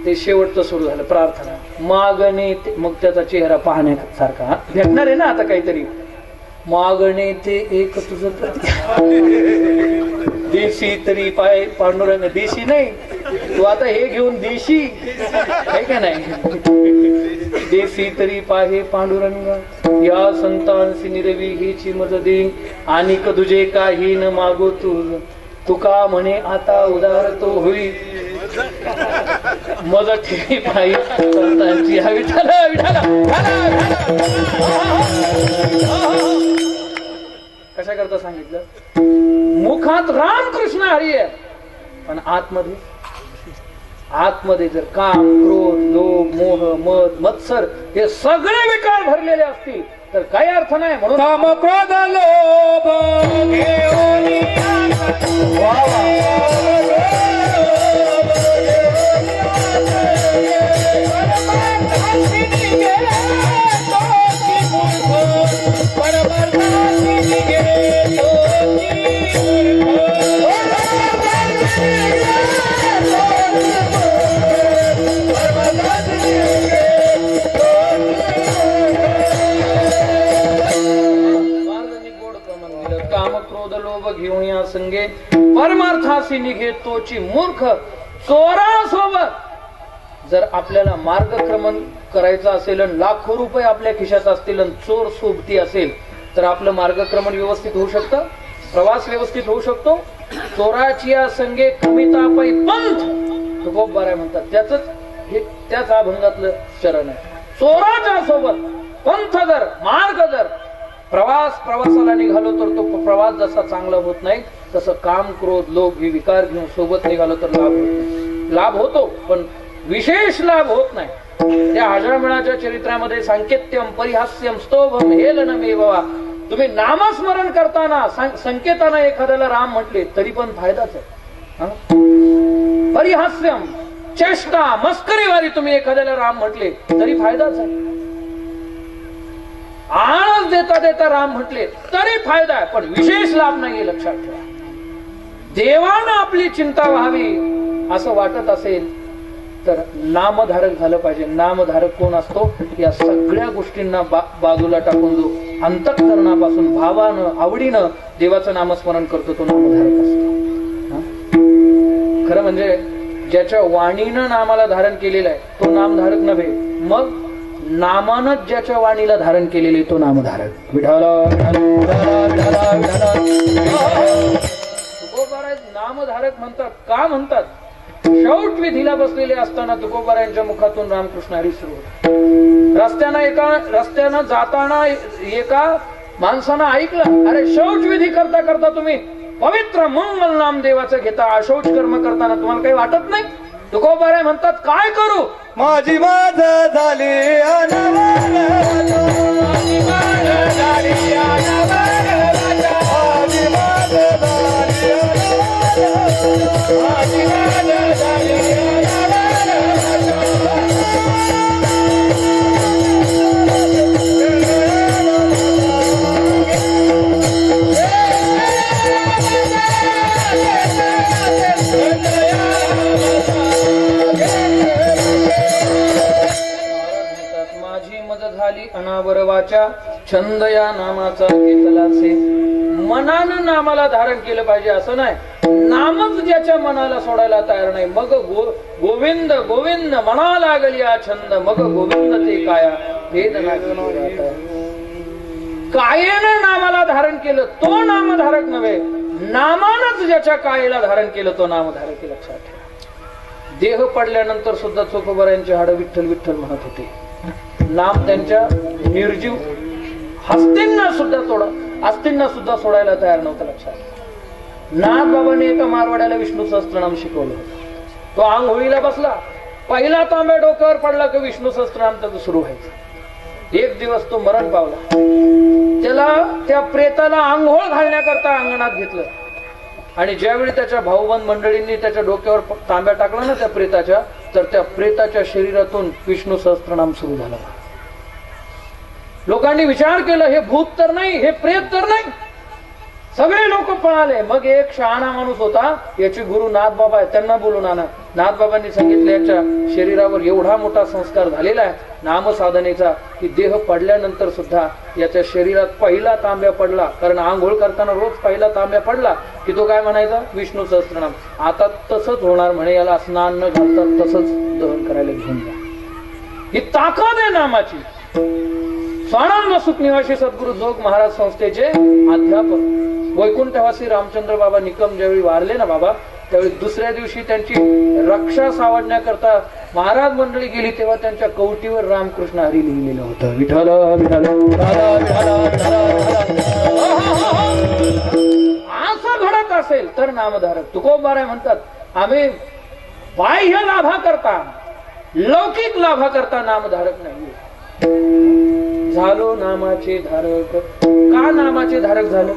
ते शेवटचं सुरू झालं, प्रार्थना मागणे. मग त्याचा चेहरा पाहण्यासारखा भेटणार आहे ना आता काहीतरी. मागणे ते एक तुझं देशी तरी पाय पांडुरंग. देशी नाही तू आता हे घेऊन देशी आहे का नाही. देशी तरी पाहे पांडुरंग या संतांसी निरवी हेची मज दे. आणि तुझे काही न मागो तुका म्हणे आता उदार तो होई. मज ठेवी पायी संतांची हवी. कशा करता सांगितलं. मुखात रामकृष्ण हरी आहे, पण आतमध्ये जर काम क्रोध लोभ मोह मद मत्सर हे सगळे विकार भरलेले असतील तर काही अर्थ नाही. म्हणून काम क्रोध लोभ घेऊन या संगे परमार्थासी निघे तोची मूर्ख. चोरासोबत जर आपल्याला मार्गक्रमण करायचं असेल आणि लाखो रुपये आपल्या खिशात असतील आणि चोर सोबती असेल तर आपलं मार्गक्रमण व्यवस्थित होऊ शकतं, प्रवास व्यवस्थित होऊ शकतो. चोराची या संगे कमितापै पंथ तुकोबाराय म्हणतात. त्याच अभंगातलं चरण आहे. चोराच्या सोबत पंथ जर मार्ग जर प्रवासाला निघालो तर तो प्रवास जसा चांगला होत नाही तसं काम क्रोध लोभ हे विकार घेऊन सोबत निघालो तर लाभ होत नाही. लाभ होतो पण विशेष लाभ होत नाही. त्या अजरामराच्या चरित्रामध्ये सांकेत्यम परिहास्यम स्तोभम हेलनमेवा. तुम्ही नामस्मरण करताना संकेताना एखाद्याला राम म्हटले तरी पण फायदाच आहे. परिहास्यम चेष्टा मस्करीवारी तुम्ही एखाद्याला राम म्हटले तरी फायदाच आहे. आळस देता देता राम म्हटले तरी फायदा आहे, पण विशेष लाभ नाहीये. लक्षात ठेवा. देवानं आपली चिंता व्हावी असं वाटत असेल तर नामधारक झालं पाहिजे. नामधारक कोण असतो, या सगळ्या गोष्टींना बाजूला टाकून जो अंतःकरणापासून भावानं आवडीनं देवाचं नामस्मरण करतो तो नामधारक असतो. खरं म्हणजे ज्याच्या वाणीनं नामाला धारण केलेलं आहे तो नामधारक नव्हे, मग नामानच ज्याच्या वाणीला धारण केलेले तो नामधारक. नामधारक म्हणतात. का म्हणतात? शौच विधीला बसलेले असताना तुकोबारायांच्या मुखातून रामकृष्ण हरी सुरू होता. रस्त्यानं जाताना एका माणसानं ऐकलं, अरे शौच विधी करता करता तुम्ही पवित्र मंगल नाम देवाचं घेता, अशौच कर्म करताना तुम्हाला काही वाटत नाही? तुकोबाराय म्हणतात, काय करू? माझी माझ झाली अनावरवाच्या छंद या नामाचा घेतलाचे. मनानं नामाला धारण केलं पाहिजे असं नाही. नामच ज्याच्या मनाला सोडायला तयार नाही, मग गोविंद गोविंद म्हणा लागली छंद, मग गोविंद ते काया भेद नाही. कायेने नामाला धारण केलं तो नामधारक नव्हे, नामानच ज्याच्या कायेला धारण केलं तो नामधारक. लक्षात ठेवा. देह पडल्यानंतर सुद्धा चोखोबारायांची हाडं विठ्ठल विठ्ठल म्हणत होते. नाम त्यांच्या निर्जीव हस्तींना सुद्धा सोडायला तयार नव्हतं. लक्षात. नाथबाबांनी एका मारवाड्याला विष्णू सहस्त्रनाम शिकवलं होतं. तो आंघोळीला बसला, पहिला तांब्या डोक्यावर पडला की विष्णू सहस्त्रनाम त्याचं सुरू व्हायचं. एक दिवस तो मरण पावला. त्याला त्या प्रेताला आंघोळ घालण्याकरता अंगणात घेतलं आणि ज्यावेळी त्याच्या भाऊबंद मंडळींनी त्याच्या डोक्यावर तांब्या टाकला ना त्या प्रेताच्या, तर त्या प्रेताच्या शरीरातून विष्णू सहस्त्रनाम सुरू झाला. लोकांनी विचार केला हे भूत तर नाही, हे प्रेत तर नाही. सगळे लोक पळाले. मग एक शहाणा माणूस होता, याचे गुरु नाथबाबा आहे, त्यांना बोलून आणा. नाथबाबांनी सांगितलं याच्या शरीरावर एवढा मोठा संस्कार झालेला आहे नामसाधनेचा की देह पडल्यानंतर सुद्धा याच्या शरीरात पहिला तांब्या पडला, कारण आंघोळ करताना रोज पहिला तांब्या पडला की तो काय म्हणायचा, विष्णू सहस्त्रनाम. आता तसंच होणार म्हणे, याला स्नान न घालता तसंच दहन करायला घेऊन जा. ही ताकद आहे नामाची. स्वानंद सुखनिवासी सद्गुरु जोग महाराज संस्थेचे अध्यापक वैकुंठवासी रामचंद्र बाबा निकम ज्यावेळी वारले ना बाबा, त्यावेळी दुसऱ्या दिवशी त्यांची रक्षा सावरण्याकरता महाराज मंडळी गेली, तेव्हा त्यांच्या कवटीवर रामकृष्ण हरी लिहिलेलं होतं. विठ्ठल विठ्ठल असं घडत असेल तर नामधारक. तुकोबाराय म्हणतात आम्ही बाह्य लाभा करता, लौकिक लाभा करता नामधारक नाही. झालो नामाचे धारक. का नामाचे धारक झालो?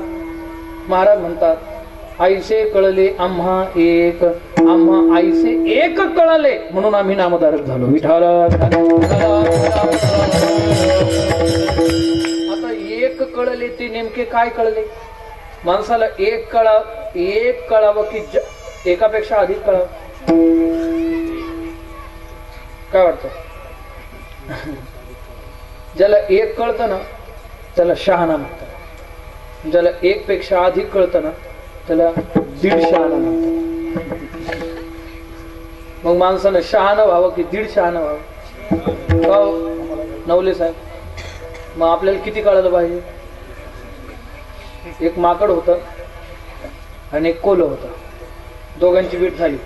महाराज म्हणतात आईसे कळले आम्हा एक, आम्हा आईसे एक कळले म्हणून आम्ही नामधारक झालो. विठ्ठल. आता एक कळले ते नेमके काय कळले? माणसाला एक कळावं की एकापेक्षा अधिक कळावं? काय वाटतं? ज्याला एक कळतं ना त्याला शहाणा म्हणतात, ज्याला एक पेक्षा अधिक कळतं ना त्याला दीड शहाणा म्हणतात. मग माणसानं शहाणा व्हावं की दीड शहाणा व्हावं? नवले साहेब, मग आपल्याला किती कळालं पाहिजे? एक माकड होतं आणि एक कोल्ह होतं, दोघांची भेट झाली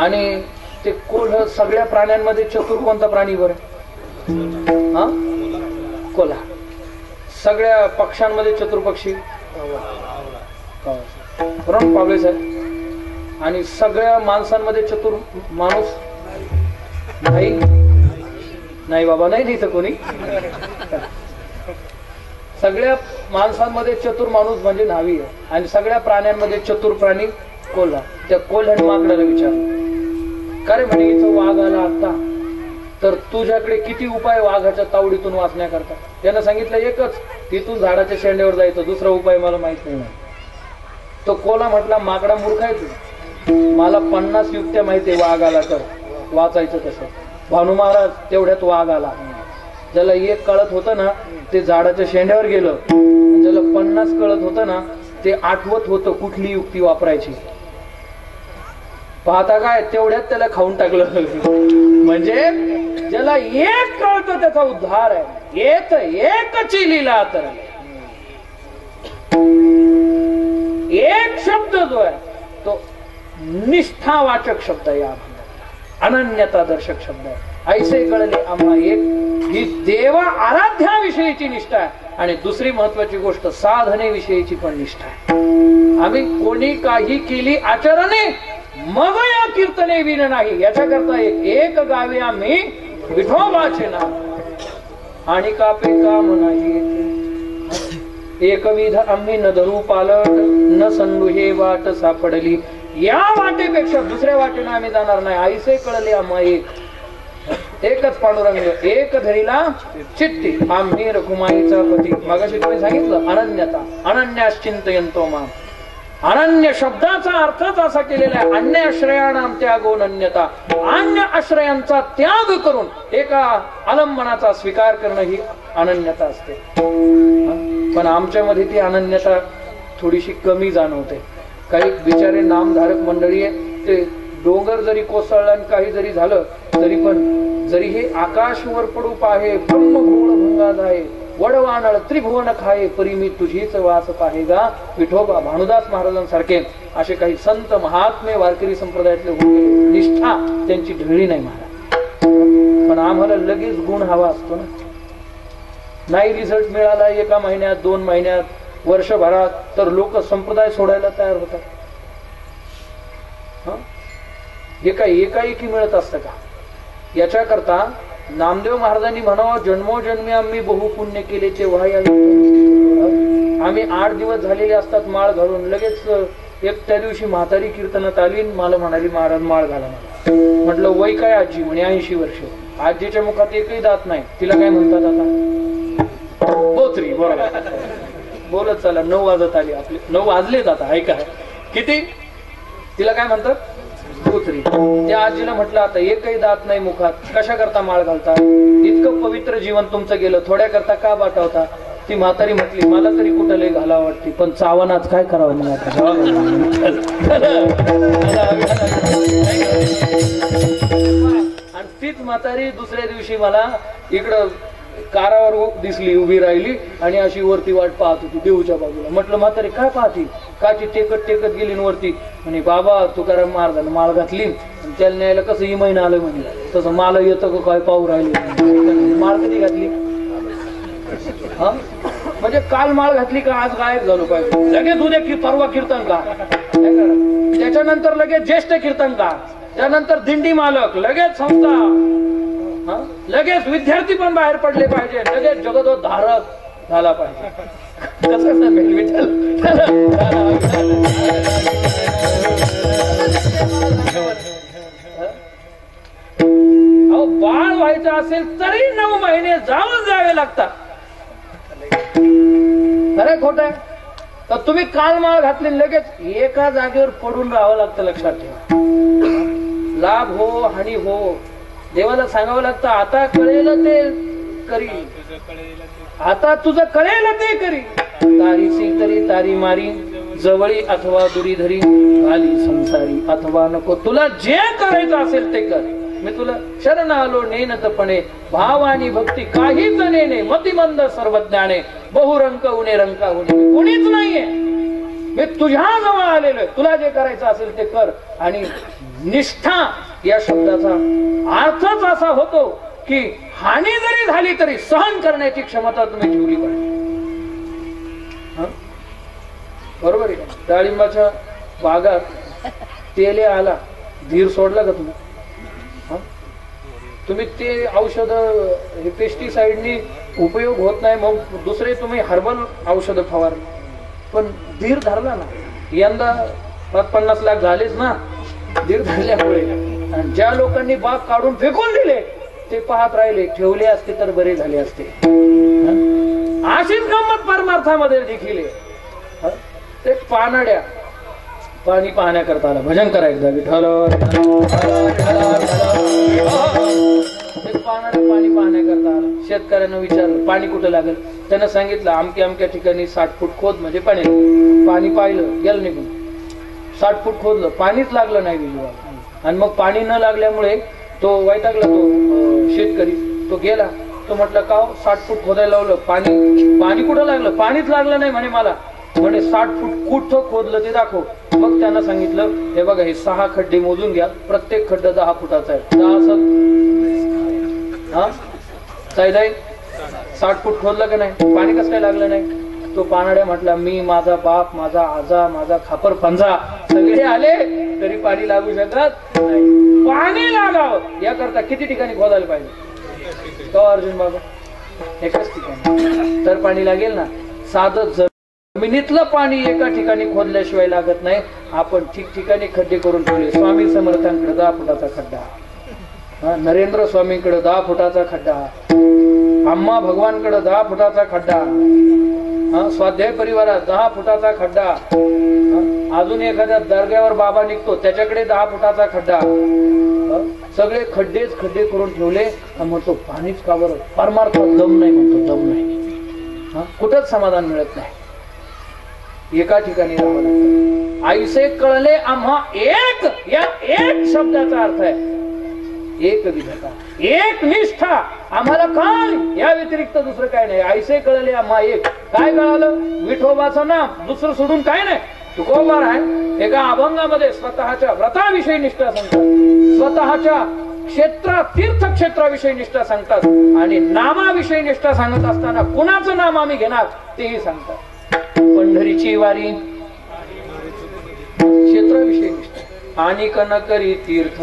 आणि ते कोल्ह सगळ्या प्राण्यांमध्ये चतुर कोणता प्राणी बरं? हा, कोल्हा. सगळ्या पक्ष्यांमध्ये चतुर पक्षी बरोबर पावले साहेब. आणि सगळ्या माणसांमध्ये चतुर माणूस नाही बाबा, नाही तर कोणी. सगळ्या माणसांमध्ये चतुर माणूस म्हणजे न्हावी आहे आणि सगळ्या प्राण्यांमध्ये चतुर प्राणी कोल्हा. त्या कोल्ह्याने माकडाला विचारलं, का रे म्हणे इथं वाघ आला आता, तर तुझ्याकडे किती उपाय वाघाच्या तावडीतून वाचण्याकरता? त्यानं सांगितलं एकच, तिथून झाडाच्या शेंड्यावर जायचं, दुसरा उपाय मला माहित नाही. तो कोल्हा म्हटला माकडा मूर्ख आहे तू, मला 50 युक्त्या माहिती आहे वाघ आला तर वाचायचं कसं. भानू महाराज तेवढ्यात वाघ आला. ज्याला एक कळत होतं ना ते झाडाच्या शेंड्यावर गेलं, ज्याला 50 कळत होतं ना ते आठवत होतं कुठली युक्ती वापरायची. पाहता काय तेवढ्यात त्याला खाऊन टाकलं. म्हणजे ज्याला एक कळतं त्याचा उद्धार आहे. एकची लीला तर एक शब्द जो आहे तो निष्ठावाचक शब्द आहे, अनन्यता दर्शक शब्द आहे. ऐसे कळले आम्हा एक ही देवा आराध्याविषयीची निष्ठा आहे आणि दुसरी महत्वाची गोष्ट साधनेविषयीची पण निष्ठा आहे. आम्ही कोणी काही केली आचरणे मग या कीर्तने विन नाही, याच्याकरता एक गावे आम्ही विठोबाचे नाव आणि कापे काम नाही. एकविध आम्ही न धरू पालट, न संडू हे वाट सापडली, या वाटेपेक्षा दुसऱ्या वाटेने आम्ही जाणार नाही. आईसे कळले आम्हा एकच पांडुरंग, एक धरीला चित्ती आम्ही रघुमाईचा पती. मगाशी तुम्ही सांगितलं अनन्यता, अनन्याश्चिंतयंतो माम. अनन्य शब्दाचा अर्थच असा केलेला आहे अन्य आश्रयाणाम त्यागो नन्यता. अन्य आश्रयांचा त्याग करून एका आलंबनाचा स्वीकार करणं ही अनन्यता असते. पण आमच्यामध्ये ती अनन्यता थोडीशी कमी जाणवते. काही बिचारे नामधारक मंडळी आहे, ते डोंगर जरी कोसळला आणि काही जरी झालं तरी पण जरी हे आकाशवर पडू पाहे ब्रह्मगुण भंगात आहे वडवानळ त्रिभुवन खाये परी मी तुझीच वास पाहेगा. विठोबा भानुदास महाराजांसारखे असे काही संत महात्मे वारकरी संप्रदायातले होऊन गेले. निष्ठा त्यांची ढळली नाही महाराज. पण आम्हाला लगेच गुण हवा असतो ना. नाही रिझल्ट मिळाला एका महिन्यात 2 महिन्यात वर्षभरात तर लोक संप्रदाय सोडायला तयार होतात. हे काय एकाएकी मिळत असतं का? याच्याकरता नामदेव महाराजांनी म्हणावं जन्मोजन्मी आम्ही बहुपुण्य केले तेव्हा आम्ही 8 दिवस झालेले असतात माळ घालून. लगेच एक त्या दिवशी म्हातारी कीर्तनात आली, मला म्हणाली महाराज माळ घाला मला. म्हटलं वय काय आजी? म्हणे 80 वर्ष. आजीच्या मुखात एकही दात नाही. तिला काय म्हणतात आता? बोत्री. बरोबर बोलत चला. 9 वाजत आली आपले. 9 वाजलेत आता. ऐका किती. तिला काय म्हणतात? बोत्री. त्या आजीला म्हटलं आता एकही दात नाही मुखात, कशा करता माळ घालता? इतकं पवित्र जीवन तुमचं गेलं, थोड्या करता का बाटवता? ती म्हातारी म्हटली मला तरी कुठं लय घाला वाटते, पण चावनात काय करावं मग आता. आणि तीच म्हातारी दुसऱ्या दिवशी मला इकडं कारावर दिसली, उभी राहिली आणि अशी वरती वाट पाहत होती देऊच्या बाजूला. म्हटलं म्हातारी काय पाहती? काची टेकत टेकत गेली वरती. म्हणे बाबा तुकाराम महाराजांनी माळ घातली आणि त्याला न्यायला कसं इमान आलं म्हणे, तसं मला येतं का काय पाहू राहिले. माळ कधी घातली? हा म्हणजे काल माळ घातली का आज गायब झालो पाहिजे. लगेच उद्या की परवा कीर्तन का, त्याच्यानंतर लगेच ज्येष्ठ कीर्तन का, त्यानंतर दिंडी मालक, लगेच संस्था, लगेच विद्यार्थी पण बाहेर पडले पाहिजे, लगेच जगदोद्धारक झाला पाहिजे. कसं जमेल विठ्ठल? अहो बाळ व्हायचं असेल तरी 9 महिने जाऊन जावे लागतात. खरं खोट आहे? तर तुम्ही काल माळ घातली लगेच एका जागेवर पडून राहावं लागतं. लक्षात ठेवा. लाभ हो हानी हो देवाला सांगावं लागतं. आता कळेल ते करी, आता तुझं कळेल ते करी. तारीसी तरी तारी मारी, जवळी अथवा दुरी धरी, आली संसारी अथवा नको. तुला जे करायचं असेल ते कर. मी तुला शरण आलो नेनतपणे, भाव आणि भक्ती काहीच नेणे, मतिमंद सर्वज्ञाने, बहुरंक उणे रंका होणे. कोणीच नाहीये, मी तुझ्या जवळ आलेलो. तुला जे करायचं असेल ते कर. आणि निष्ठा या शब्दाचा अर्थच असा होतो की हानी जरी झाली तरी सहन करण्याची क्षमता तुम्ही ठेवली पाहिजे. बरोबर आहे. डाळिंबाच्या बागात तेले आला, धीर सोडला का तुम्ही? तुम्ही ते औषध हे पेस्टिसाइडनी उपयोग होत नाही, मग दुसरे तुम्ही हर्बल औषध फवारले, पण धीर धरला ना. यंदा 50 लाख झालेच ना धीर धरल्यामुळे. आणि ज्या लोकांनी बाग काढून फेकून दिले ते पाहत राहिले, ठेवले असते तर बरे झाले असते. अशीच गंमत परमार्थामध्ये देखील ते पानाड्या पाणी पाहण्याकरता आला. भजन करायचं विठ्ठल. पानाड्या पाणी पाहण्याकरता आला. शेतकऱ्यांना विचारलं पाणी कुठं लागेल. त्यानं सांगितलं अमक्या अमक्या ठिकाणी 60 फूट खोद म्हणजे पाणी. पाणी पाहिलं गेलं निघून. 60 फूट खोदलं, पाणीच लागलं नाही विजूला. आणि मग पाणी न लागल्यामुळे तो वैतागला. तो शेतकरी तो गेला. तो म्हटलं का 60 फूट खोदायला लावलं, पाणी कुठं लागलं? पाणीच लागलं नाही म्हणे मला. म्हणे 60 फूट कुठं खोदलं ते दाखव. मग त्यांना सांगितलं हे बघा हे 6 खड्डे मोजून घ्या, प्रत्येक खड्डा 10 फुटाचा आहे. 60 फूट खोदलं का नाही? पाणी कसं काय लागलं नाही? तो पानाड्या म्हटला मी, माझा बाप, माझा आजा, माझा खापर पंजा सगळे आले तरी पाणी लागू शकत नाही. पाणी लागावं याकरता किती ठिकाणी खोदायला पाहिजे का अर्जुन बाबा? एकाच ठिकाणी तर पाणी लागेल ना. साधं जमिनीतलं पाणी एका ठिकाणी खोदल्याशिवाय लागत नाही. आपण ठिकठिकाणी खड्डे करून ठेवले. स्वामी समर्थांकडे 10 फुटाचा खड्डा, नरेंद्र स्वामींकडे 10 फुटाचा खड्डा, अम्मा भगवानकडे 10 फुटाचा खड्डा, स्वाध्याय परिवारात 10 फुटाचा खड्डा, अजून एखाद्या दर्ग्यावर बाबा निघतो त्याच्याकडे 10 फुटाचा खड्डा. सगळे खड्डेच खड्डे करून ठेवले. म्हणतो पाणीच का बरं? परमार्थ दम नाही म्हणतो, दम नाही. कुठंच समाधान मिळत नाही. एका ठिकाणी राहावं लागतं. आईसे कळले आम्हा एक, या एक शब्दाचा अर्थ आहे एक विधता, एक निष्ठा. आम्हाला काय या व्यतिरिक्त दुसरं काय नाही. आईसे कळले आम्हा एक. काय कळालं? विठोबाचं नाम, दुसरं सोडून काय नाही. तुकोबार आहे एका अभंगामध्ये स्वतःच्या व्रताविषयी निष्ठा सांगतात, स्वतःच्या तीर्थक्षेत्राविषयी निष्ठा सांगतात आणि नामाविषयी निष्ठा सांगत असताना कुणाचं नाम आम्ही घेणार तेही सांगतात. पंढरीची वारी, क्षेत्राविषयी निष्ठा. आनिक न करी तीर्थ,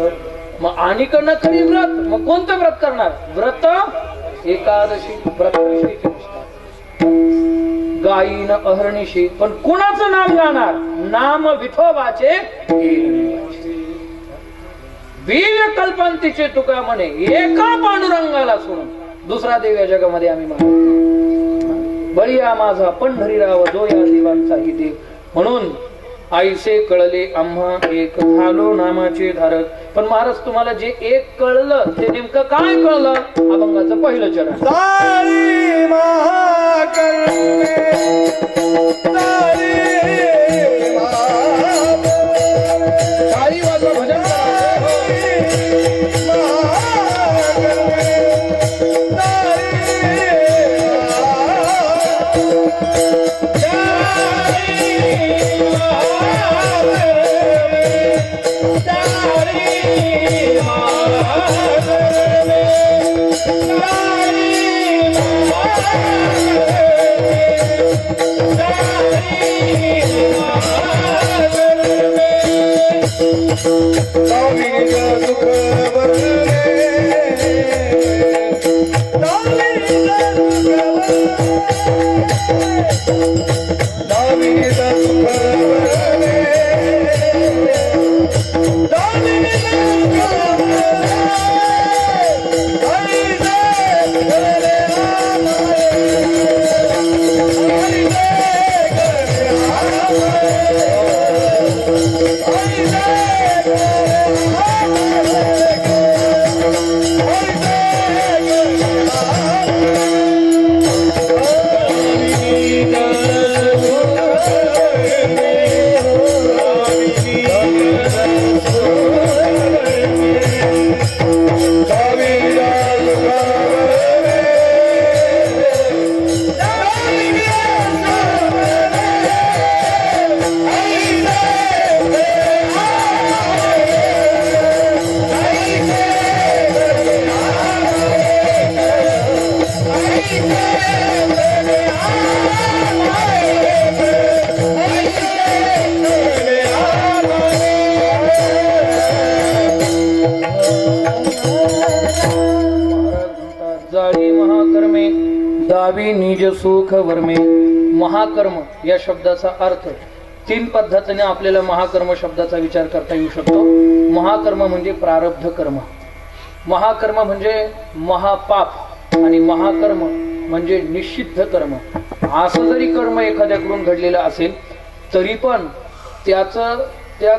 मग आनिक न करी व्रत, मग कोणतं व्रत करणार? व्रत एकादशी, व्रताविषयीची निष्ठा. गायीन अहर्निशी, पण कुणाचं नाम गाणार? नाम विठोबाचे. वीर कल्पांतीचे तुका म्हणे, एका पांडुरंगाला सोडून दुसरा देव या जगामध्ये आम्ही मानतो. बळीया माझा पंढरीराव जो या देवांचाही देव. म्हणून आईसे कळले आम्हा एक, झालो नामाचे धारक. पण महाराज तुम्हाला जे एक कळलं ते नेमकं काय कळलं? अभंगाचं पहिलं चरण. सारी महाकरुणे, सारी सारी वाजवा भजन निज सुख वर्मे. महाकर्म या शब्दाचा अर्थ तीन पद्धतीने आपल्याला महाकर्म शब्दाचा विचार करता येऊ शकतो. महाकर्म म्हणजे प्रारब्ध कर्म, महाकर्म म्हणजे महापाप आणि महाकर्म म्हणजे निषिद्ध कर्म. असं जरी कर्म एखाद्याकडून घडलेलं असेल तरी पण त्याचं त्या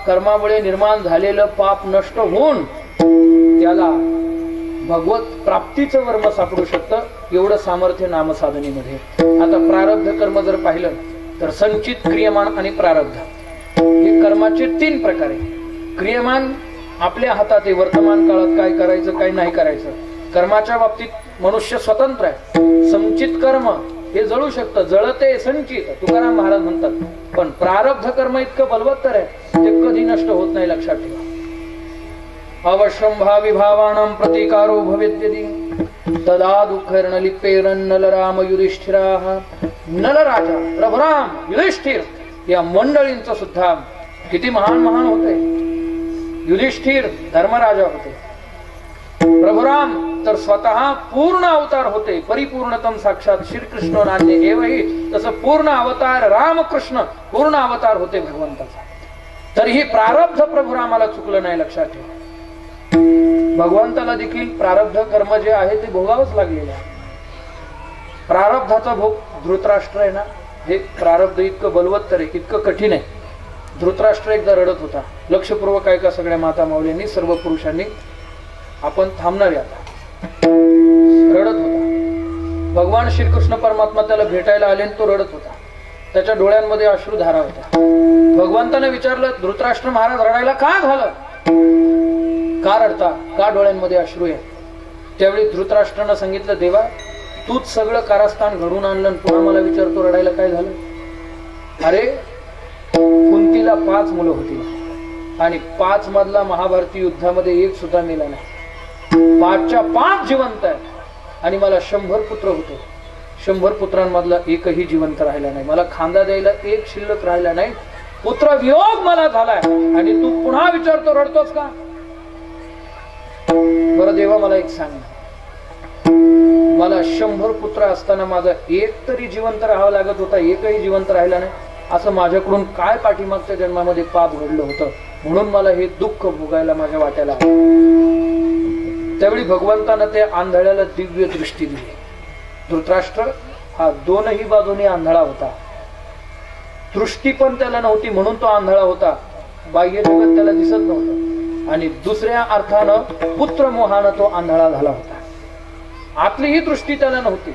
कर्मामुळे निर्माण झालेलं पाप नष्ट होऊन त्याला भगवत प्राप्तीचं वर्म सापडू शकतं. एवढं सामर्थ्य नामसाधनेमध्ये. आता प्रारब्ध कर्म जर पाहिलं तर संचित, क्रियमान आणि प्रारब्ध हे कर्माचे तीन प्रकार आहे. क्रियमान आपल्या हातात आहे, वर्तमान काळात काय करायचं काय नाही करायचं. कर्माच्या बाबतीत मनुष्य स्वतंत्र आहे. संचित कर्म हे जळू शकतं, जळते संचित तुकाराम महाराज म्हणतात. पण प्रारब्ध कर्म इतकं बलवत्तर आहे ते कधी नष्ट होत नाही, लक्षात ठेवा. अवश्यं भावी भावानां प्रतिकारो भवेद्यदि तदा दुःखर्न लिप्पेरन नलराम युधिष्ठिराः. नलराजा प्रभुराम युधिष्ठिर या मंडळींचं सुद्धा किती महान महान होते. युधिष्ठिर धर्मराजा होते, प्रभुराम तर स्वतः पूर्ण अवतार होते. परिपूर्णतम साक्षात श्रीकृष्ण नान्य एवही. तसं पूर्ण अवतार रामकृष्ण पूर्ण अवतार होते भगवंताचा. तरीही प्रारब्ध प्रभुरामाला चुकलं नाही, लक्षात ठेवा. भगवंताला देखील प्रारब्ध कर्म जे आहे ते भोगावंच लागलेलं आहे. प्रारब्धाचा भोग धृतराष्ट्र आहे ना, हे प्रारब्ध इतकं बलवत्तर आहे, इतकं कठीण आहे. धृतराष्ट्र एकदा रडत होता. लक्षपूर्वक ऐका सगळ्या माता माऊलींनी, सर्व पुरुषांनी. आपण थांबणार आहे आता. रडत होता. भगवान श्रीकृष्ण परमात्मा त्याला भेटायला आले आणि तो रडत होता. त्याच्या डोळ्यांमध्ये अश्रुधारा होत्या. भगवंताने विचारलं, धृतराष्ट्र महाराज रडायला का झालं, का रडता, का डोळ्यांमध्ये अश्रू आहे? त्यावेळी धृतराष्ट्रानं सांगितलं, देवा तूच सगळं कारस्थान घडून आणलं, पुन्हा मला विचारतो रडायला काय झालं? अरे कुंतीला 5 मुलं होती आणि 5 मधला महाभारती युद्धामध्ये एक सुद्धा मेला नाही. 5च्या 5 जिवंत आहे आणि मला 100 पुत्र होते. 100 पुत्रांमधला एकही जिवंत राहिला नाही. मला खांदा द्यायला एक शिल्लक राहिला नाही. पुत्र वियोग मला झालाय आणि तू पुन्हा विचारतो रडतोस का? बरं देवा मला एक सांग, मला 100 पुत्र असताना माझा एक तरी जिवंत राहावं लागत होता, एकही जिवंत राहिला नाही. असं माझ्याकडून काय पाठीमागच्या जन्मामध्ये पाप घडलं होतं म्हणून मला हे दुःख भोगायला माझ्या वाट्याला. त्यावेळी भगवंतानं त्या आंधळ्याला दिव्य दृष्टी दिली. धृतराष्ट्र हा 2ही बाजूने आंधळा होता. दृष्टी पण त्याला नव्हती म्हणून तो आंधळा होता. बाह्य जगत त्याला दिसत नव्हतं आणि दुसऱ्या अर्थानं पुत्र मोहानं तो आंधळा झाला होता. आतली ही दृष्टी त्याला नव्हती.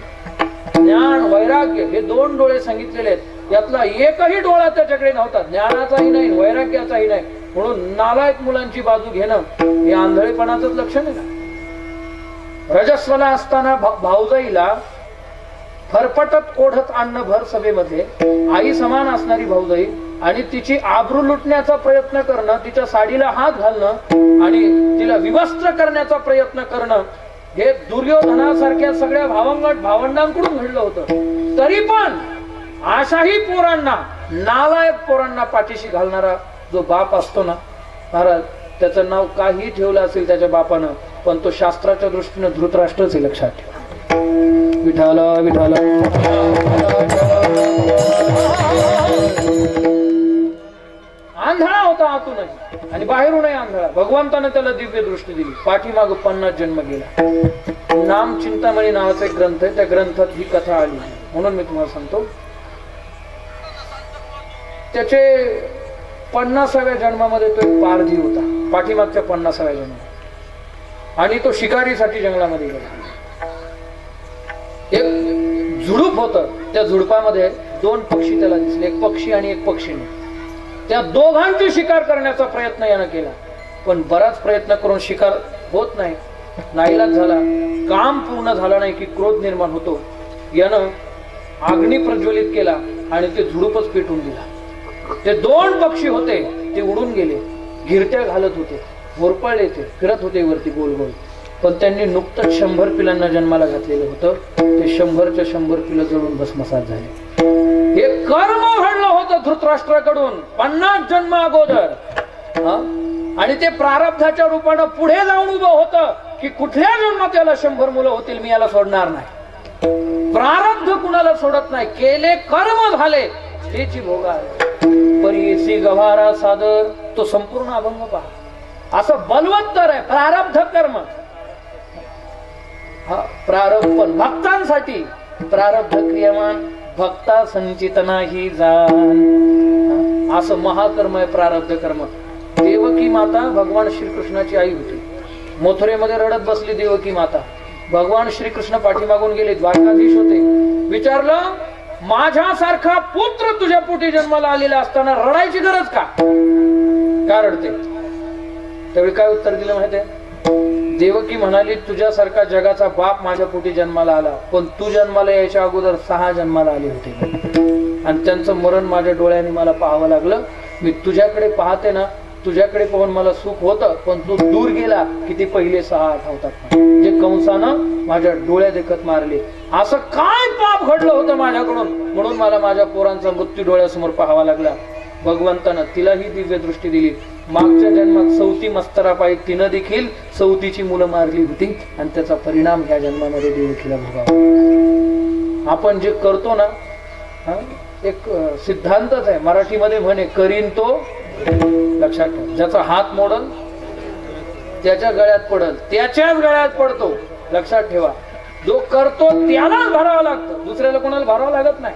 ज्ञान वैराग्य हे 2 डोळे सांगितलेले आहेत, यातला एकही डोळा त्याच्याकडे नव्हता. ज्ञानाचाही नाही, वैराग्याचाही नाही. म्हणून नालायक मुलांची बाजू घेणं हे आंधळेपणाचंच लक्षण आहे ना. रजस्वला असताना भाऊजाईला फरफटत ओढत आणणं भर सभेमध्ये, आई समान असणारी भाऊजाई आणि तिची आबरू लुटण्याचा प्रयत्न करणं, तिच्या साडीला हात घालणं आणि तिला विवस्त्र करण्याचा प्रयत्न करणं, हे दुर्योधनासारख्या सगळ्या भावंडांकडून घडलं होतं. तरी पण अशाही पोरांना, नालायक पोरांना पाठीशी घालणारा जो बाप असतो ना महाराज, त्याचं नाव काही ठेवलं असेल त्याच्या बापानं, पण तो शास्त्राच्या दृष्टीनं धृतराष्ट्रच हे लक्षात ठेवा. विठाल विठाल. आंधळा होता आतूनही आणि बाहेरूनही आंधळा. भगवंतानं त्याला दिव्य दृष्टी दिली. पाठीमाग 50 जन्म गेला. नाम चिंतामणी नावाचा एक ग्रंथ आहे, त्या ग्रंथात ही कथा आली म्हणून मी तुम्हाला सांगतो. त्याचे 50व्या जन्मामध्ये तो एक पारधी होता, पाठीमागच्या 50व्या जन्मात, आणि तो शिकारीसाठी जंगलामध्ये गेला. एक झुडूप होत, त्या झुडपामध्ये 2 पक्षी त्याला दिसले, एक पक्षी आणि एक पक्षीने. त्या दोघांची शिकार करण्याचा प्रयत्न यानं केला, पण बराच प्रयत्न करून शिकार होत नाही. नाईलाज झाला, काम पूर्ण झालं नाही की क्रोध निर्माण होतो. यानं अग्नी प्रज्वलित केला आणि ते झुडूपच पेटून दिला. ते 2 पक्षी होते ते उडून गेले, घिरट्या घालत होते, होरपळले, ते फिरत होते वरती गोल गोल. पण त्यांनी नुकतंच 100 पिलांना जन्माला घातलेलं होतं. ते 100च्या 100 पिलं जळून भस्मसात झाले. हे कर्म घडलं होतं धृतराष्ट्राकडून 50 जन्म अगोदर. आणि ते प्रारब्धाच्या रूपानं पुढे जाऊन उभं होतं की कुठल्या जन्मात याला 100 मुलं होतील, मी याला सोडणार नाही. प्रारब्ध कुणाला सोडत नाही, केले कर्म झाले त्याची भोगा. परीसी गव्हारा सादर, तो संपूर्ण अभंग पहा. असं बलवत्तर आहे प्रारब्ध कर्म. प्रारब्ध पण भक्तांसाठी, प्रारब्ध क्रियमान भक्ता संचित नाही जाण, असं महाकर्म आहे प्रारब्ध कर्म. देवकी माता भगवान श्रीकृष्णाची आई होती. मथुरेमध्ये रडत बसली देवकी माता. भगवान श्रीकृष्ण पाठीमागून गेले, द्वारकाधीश होते. विचारलं, माझ्यासारखा पुत्र तुझ्या पोटी जन्माला आलेला असताना रडायची गरज का रडते? त्यावेळी काय उत्तर दिलं माहितीये? देवकी म्हणाली, तुझ्यासारखा जगाचा बाप माझ्या पोटी जन्माला आला, पण तू जन्माला यायच्या अगोदर 6 जन्माला आले होते आणि त्यांचं मरण माझ्या डोळ्यांनी मला पाहावं लागलं. मी तुझ्याकडे पाहते ना, तुझ्याकडे पाहून मला सुख होतं, पण तू दूर गेला की ते पहिले 6 आठवतात, जे कंसानं माझ्या डोळ्या देखत मारले. असं काय पाप घडलं होतं माझ्याकडून, म्हणून मला माझ्या पोरांचा मृत्यू डोळ्यासमोर पाहावा लागला. भगवंतानं तिलाही दिव्य दृष्टी दिली. मागच्या जन्मात सौती मस्तरापायी तिनं देखील सौतीची मुलं मारली होती आणि त्याचा परिणाम ह्या जन्मामध्ये देवकीला भोगावा. आपण जे करतो ना, एक सिद्धांतच आहे मराठीमध्ये, म्हणे करीन तो लक्षात ठेव. ज्याचा हात मोडल त्याच्या गळ्यात पडल, त्याच्याच गळ्यात पडतो. लक्षात ठेवा, जो करतो त्यालाच भरावं लागतं, दुसऱ्याला कोणाला भरावं लागत नाही.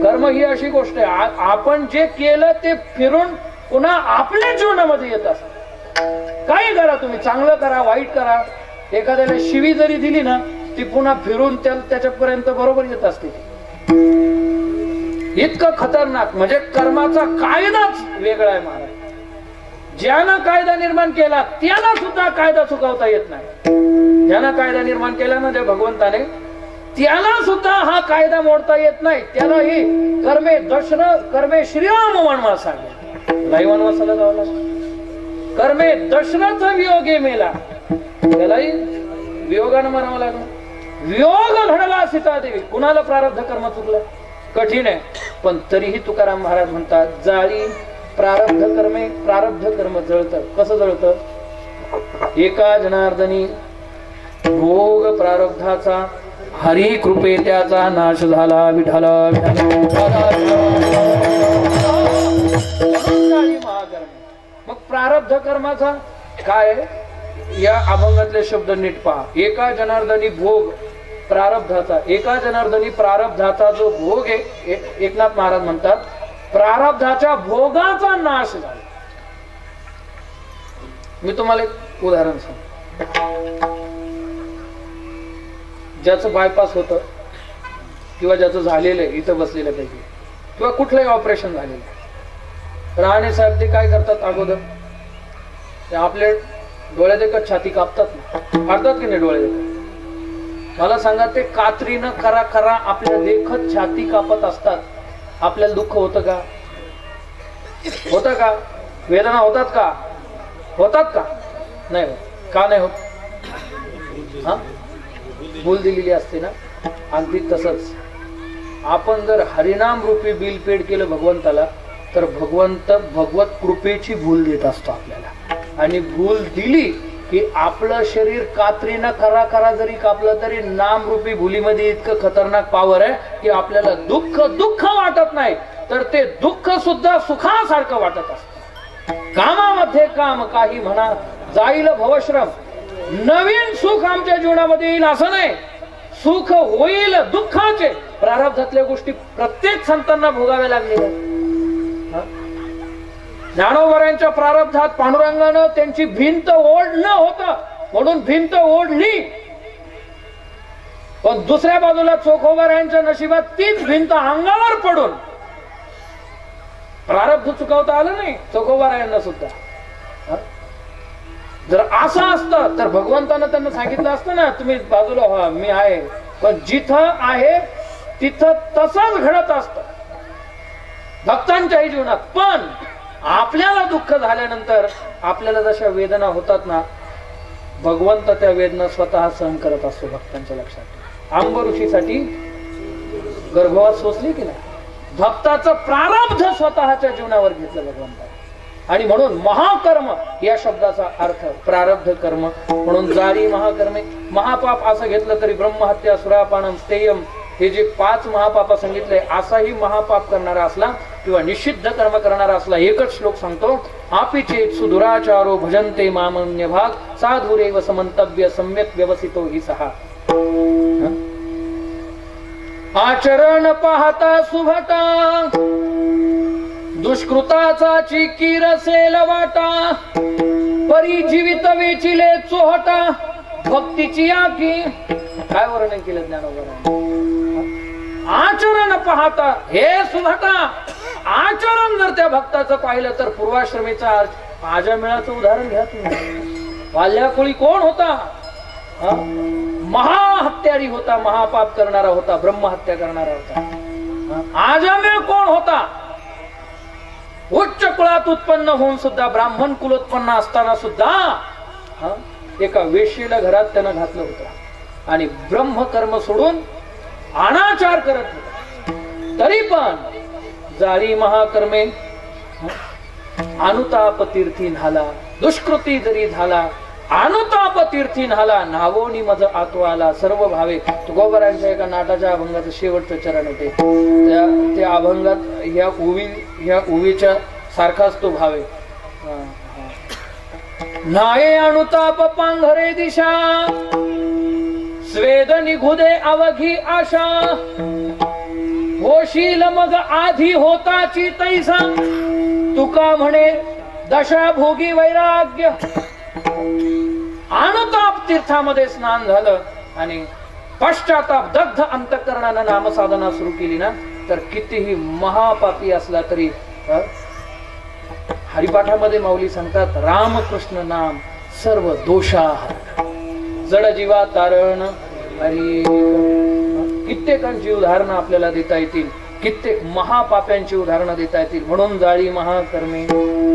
कर्म ही अशी गोष्ट आहे, आपण जे केलं ते फिरून पुन्हा आपल्या जीवनामध्ये येत असत. काही करा तुम्ही, चांगलं करा, वाईट करा. एखाद्याला शिवी जरी दिली ना, ती पुन्हा फिरून त्याच्यापर्यंत बरोबर येत असते. इतकं खतरनाक, म्हणजे कर्माचा कायदाच वेगळा आहे महाराज. ज्यानं कायदा निर्माण केला त्याला सुद्धा कायदा चुकवता येत नाही. ज्यानं कायदा निर्माण केला ना त्या भगवंताने, त्याला सुद्धा हा कायदा मोडता येत नाही. त्याला ही कर्मे दशरथ कर्मे श्रीराम वनवास सांगे, नाही वनवासाला जावं लागलं. कर्मे दशरथ वियोगे मेला, त्यालाही वियोगानं मरावं लागलं. वियोग घडला सीतादेवी, कुणाला प्रारब्ध कर्म चुकलं, कठीण आहे. पण तरीही तुकाराम महाराज म्हणतात, जाळी प्रारब्ध कर्म जळतं. कसं जळतं? एका जनार्दनी भोग प्रारब्धाचा, हरी कृपे त्याचा नाश झाला. विठाला मग प्रारब्ध कर्माचा काय? या अभंगातले शब्द नीट पहा. एका जनार्दनी भोग प्रारब्धाचा, एका जनार्दनी प्रारब्धाचा जो भोग आहे, एकनाथ महाराज म्हणतात प्रारब्धाच्या भोगाचा नाश झाला. मी तुम्हाला एक उदाहरण सांगतो. ज्याचं बायपास होतं किंवा ज्याचं झालेलं आहे, इथं बसलेल्या पैकी, किंवा कुठलंही ऑपरेशन झालेलं आहे, राणे साहेब ते काय करतात? अगोदर ते आपले डोळ्यात एकच छाती कापतात ना, काढतात की नाही डोळ्यात? मला सांगा, ते कात्रीनं खरा खरा आपल्या देखत छाती कापत असतात, आपल्याला दुःख होतं का? होतं का? वेदना होतात का? होतात का? नाही होत. का नाही होत? हा, भूल दिलेली असते ना. अगदी तसंच आपण जर हरिनाम रूपी बिल पेड केलं भगवंताला, तर भगवंत भगवत कृपेची भूल देत असतो आपल्याला. आणि भूल दिली की आपलं शरीर कात्रीनं खरा खरा जरी कापलं तरी नामरूपी भुलीमध्ये इतकं खतरनाक पावर आहे की आपल्याला दुःख वाटत नाही, तर ते दुःख सुद्धा सुखासारखं वाटत असतं. कामामध्ये काम काही म्हणा, जाईल भवश्रम. नवीन सुख आमच्या जीवनामध्ये येईल असं नाही, सुख होईल दुःखाचे. प्रारब्धातल्या गोष्टी प्रत्येक संतांना भोगाव्या लागलेल्या. ज्ञानोबरांच्या प्रारब्धात पांडुरंगानं त्यांची भिंत ओढणं होतं म्हणून भिंत ओढली, पण दुसऱ्या बाजूला चोखोबरांच्या नशिबात तीच भिंत अंगावर पडून प्रारब्ध चुकवता आलं नाही चोखोबरायांना सुद्धा. जर असं असतं तर भगवंतानं त्यांना सांगितलं असतं ना, तुम्ही बाजूला व्हा, मी आहे. पण जिथं आहे तिथं तसंच घडत असतं भक्तांच्याही जीवनात. पण आपल्याला दुःख झाल्यानंतर आपल्याला जशा वेदना होतात ना, भगवंत त्या वेदना स्वतः सहन करत असतो भक्तांच्या लक्षात. आंब ऋषीसाठी गर्भवास सोसली की नाही? भक्ताचं प्रारब्ध स्वतःच्या जीवनावर घेतलं भगवंताने. आणि म्हणून महाकर्म या शब्दाचा अर्थ प्रारब्ध कर्म. म्हणून जारी महाकर्मे, महापाप असं घेतलं तरी ब्रह्महत्या, सुरापानम, स्तेयम, हे जे 5 महापाप सांगितले, असाही महापाप करणारा असला किंवा निषिद्ध कर्म करणारा असला, एकच श्लोक सांगतो, आपिचेत सुदुराचारो भजन्ते मामन्य भाग साधुरेव समंतव्य सम्यक व्यवसितो हि सहा. आचरण पाहता सुभटा, दुष्कृताचा चिकीर सेल वाटा, परी जीवित वेचिले चोहटा, भक्तीची आकी. काय वर्णन केलं ज्ञानोबरांनी? आचरण पाहता हे सुभटा. आचरण जर त्या भक्ताचं पाहिलं तर पूर्वाश्रमीचा आजमेळाचं उदाहरण घ्या तुम्ही. वाल्याकुळी कोण होता? महाहत्यारी होता, महापाप करणारा होता, ब्रह्महत्या करणारा होता. आजमेळ कोण होता? उच्च कुळात उत्पन्न होऊन सुद्धा, ब्राह्मण कुलोत्पन्न असताना सुद्धा एका वेश्येला घरात त्यानं घातलं होतं आणि ब्रह्मकर्म सोडून अनाचार करत होता. तरी पण जाळी महाकर्मे, अनुताप तीर्थी झाला, दुष्कृती जरी झाला, अनुताप तीर्थी झाला, नावोनी मज आत्वाला सर्व भावे. तुकोबारांच्या एका नाटाच्या अभंगाचं शेवटचं चरण होते. त्या अभंगात ह्या उवीच्या सारखाच तो भावे. नाये अनुताप पांघरे दिशा, स्वेद निघुदे अवघी आशा, होशील मग आधी होताची तैसा, तुका म्हणे दशा भोगी वैराग्य. अनुताप तीर्थामध्ये स्नान झालं आणि पश्चाताप दग्ध अंतःकरणानं नामसाधना सुरू केली ना, तर कितीही महापापी असला तरी हरिपाठामध्ये माऊली सांगतात रामकृष्ण नाम सर्व दोषा जड जीवा तारण हरी. कित्येकांची उदाहरणं आपल्याला देता येतील, कित्येक महापाप्यांची उदाहरणं देता येतील. म्हणून जाळी महाकर्मे,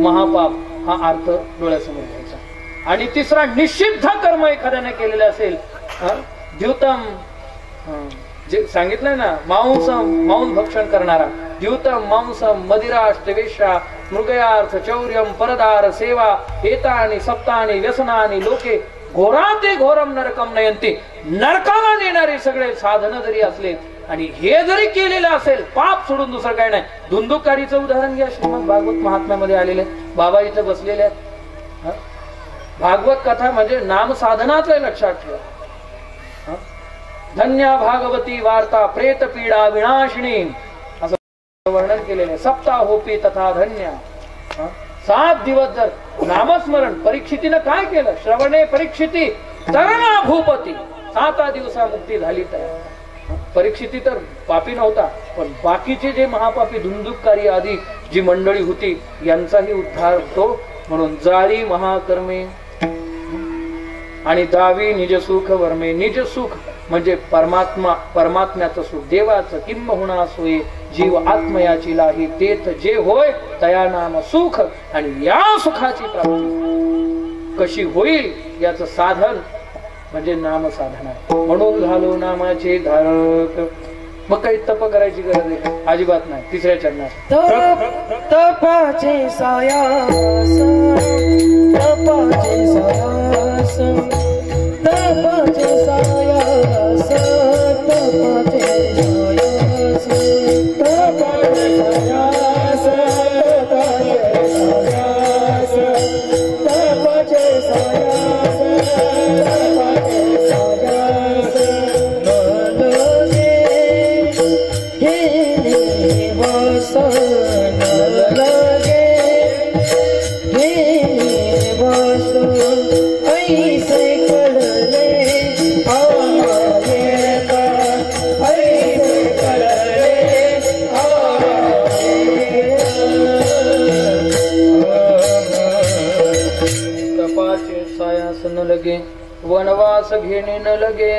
महापाप हा अर्थ डोळ्यासमोर घ्यायचा. आणि तिसरा निषिद्ध कर्म एखाद्याने केलेले असेल, द्युतम जे सांगितलंय ना, मांस भक्षण करणारा, द्युतम मांसम मदिराष्टवेशा मृगयार्थ चौर्यम परदार सेवा एतानि सप्तानि व्यसनानि लोके घोराते घोरम नरकम नयंती. नरकाला नेणारे सगळे साधन जरी असले आणि हे जरी केलेलं असेल, पाप सोडून दुसरं काय नाही. धुंदुकारीचं उदाहरण घ्या, श्रीमद भागवत महात्म्यामध्ये आलेले. बाबा इथं बसलेले आहेत. भागवत कथा म्हणजे नाम साधनाच लक्षात ठेवा. धन्या भागवती वार्ता प्रेत पीडा विनाशिनी असं वर्णन केलेलं आहे. सप्ताहोपी तथा धन्या. 7 दिवस जर नामस्मरण, परीक्षितीनं काय केलं, श्रवणे परीक्षिती तरणा भूपती, 7 दिवसा मुक्ती झाली. तयार परीक्षिती तर पापी नव्हता, पण बाकीचे जे महापापी धुंदुककारी आदी जी मंडळी होती यांचाही उद्धार होतो. म्हणून जाळी महाकर्मे आणि दावी निज सुख वर्मे. निज सुख म्हणजे परमात्म्याचं सुख, देवाचं किंबहुना सोये जीव आत्मयाची लाही तेथ जे होय तया नाम सुख. आणि या सुखाची प्राप्ती कशी होईल याचं साधन म्हणजे नाम साधन आहे. म्हणून झालो नामाचे धारक. मग काही तप करायची गरज आहे अजिबात नाही. तिसऱ्या चरणात तपाचे सायास, तपाचे सायास, तपाचे सायास, तपाचे सायास, तपाचे सायास, तपाचे सायास, तपाचे सायास, नलगे हे वस नलगे हे वस ऐसे कळले आये का, ऐसे कळले तपाचे सायास न लगे, वनवास घेणे न लगे,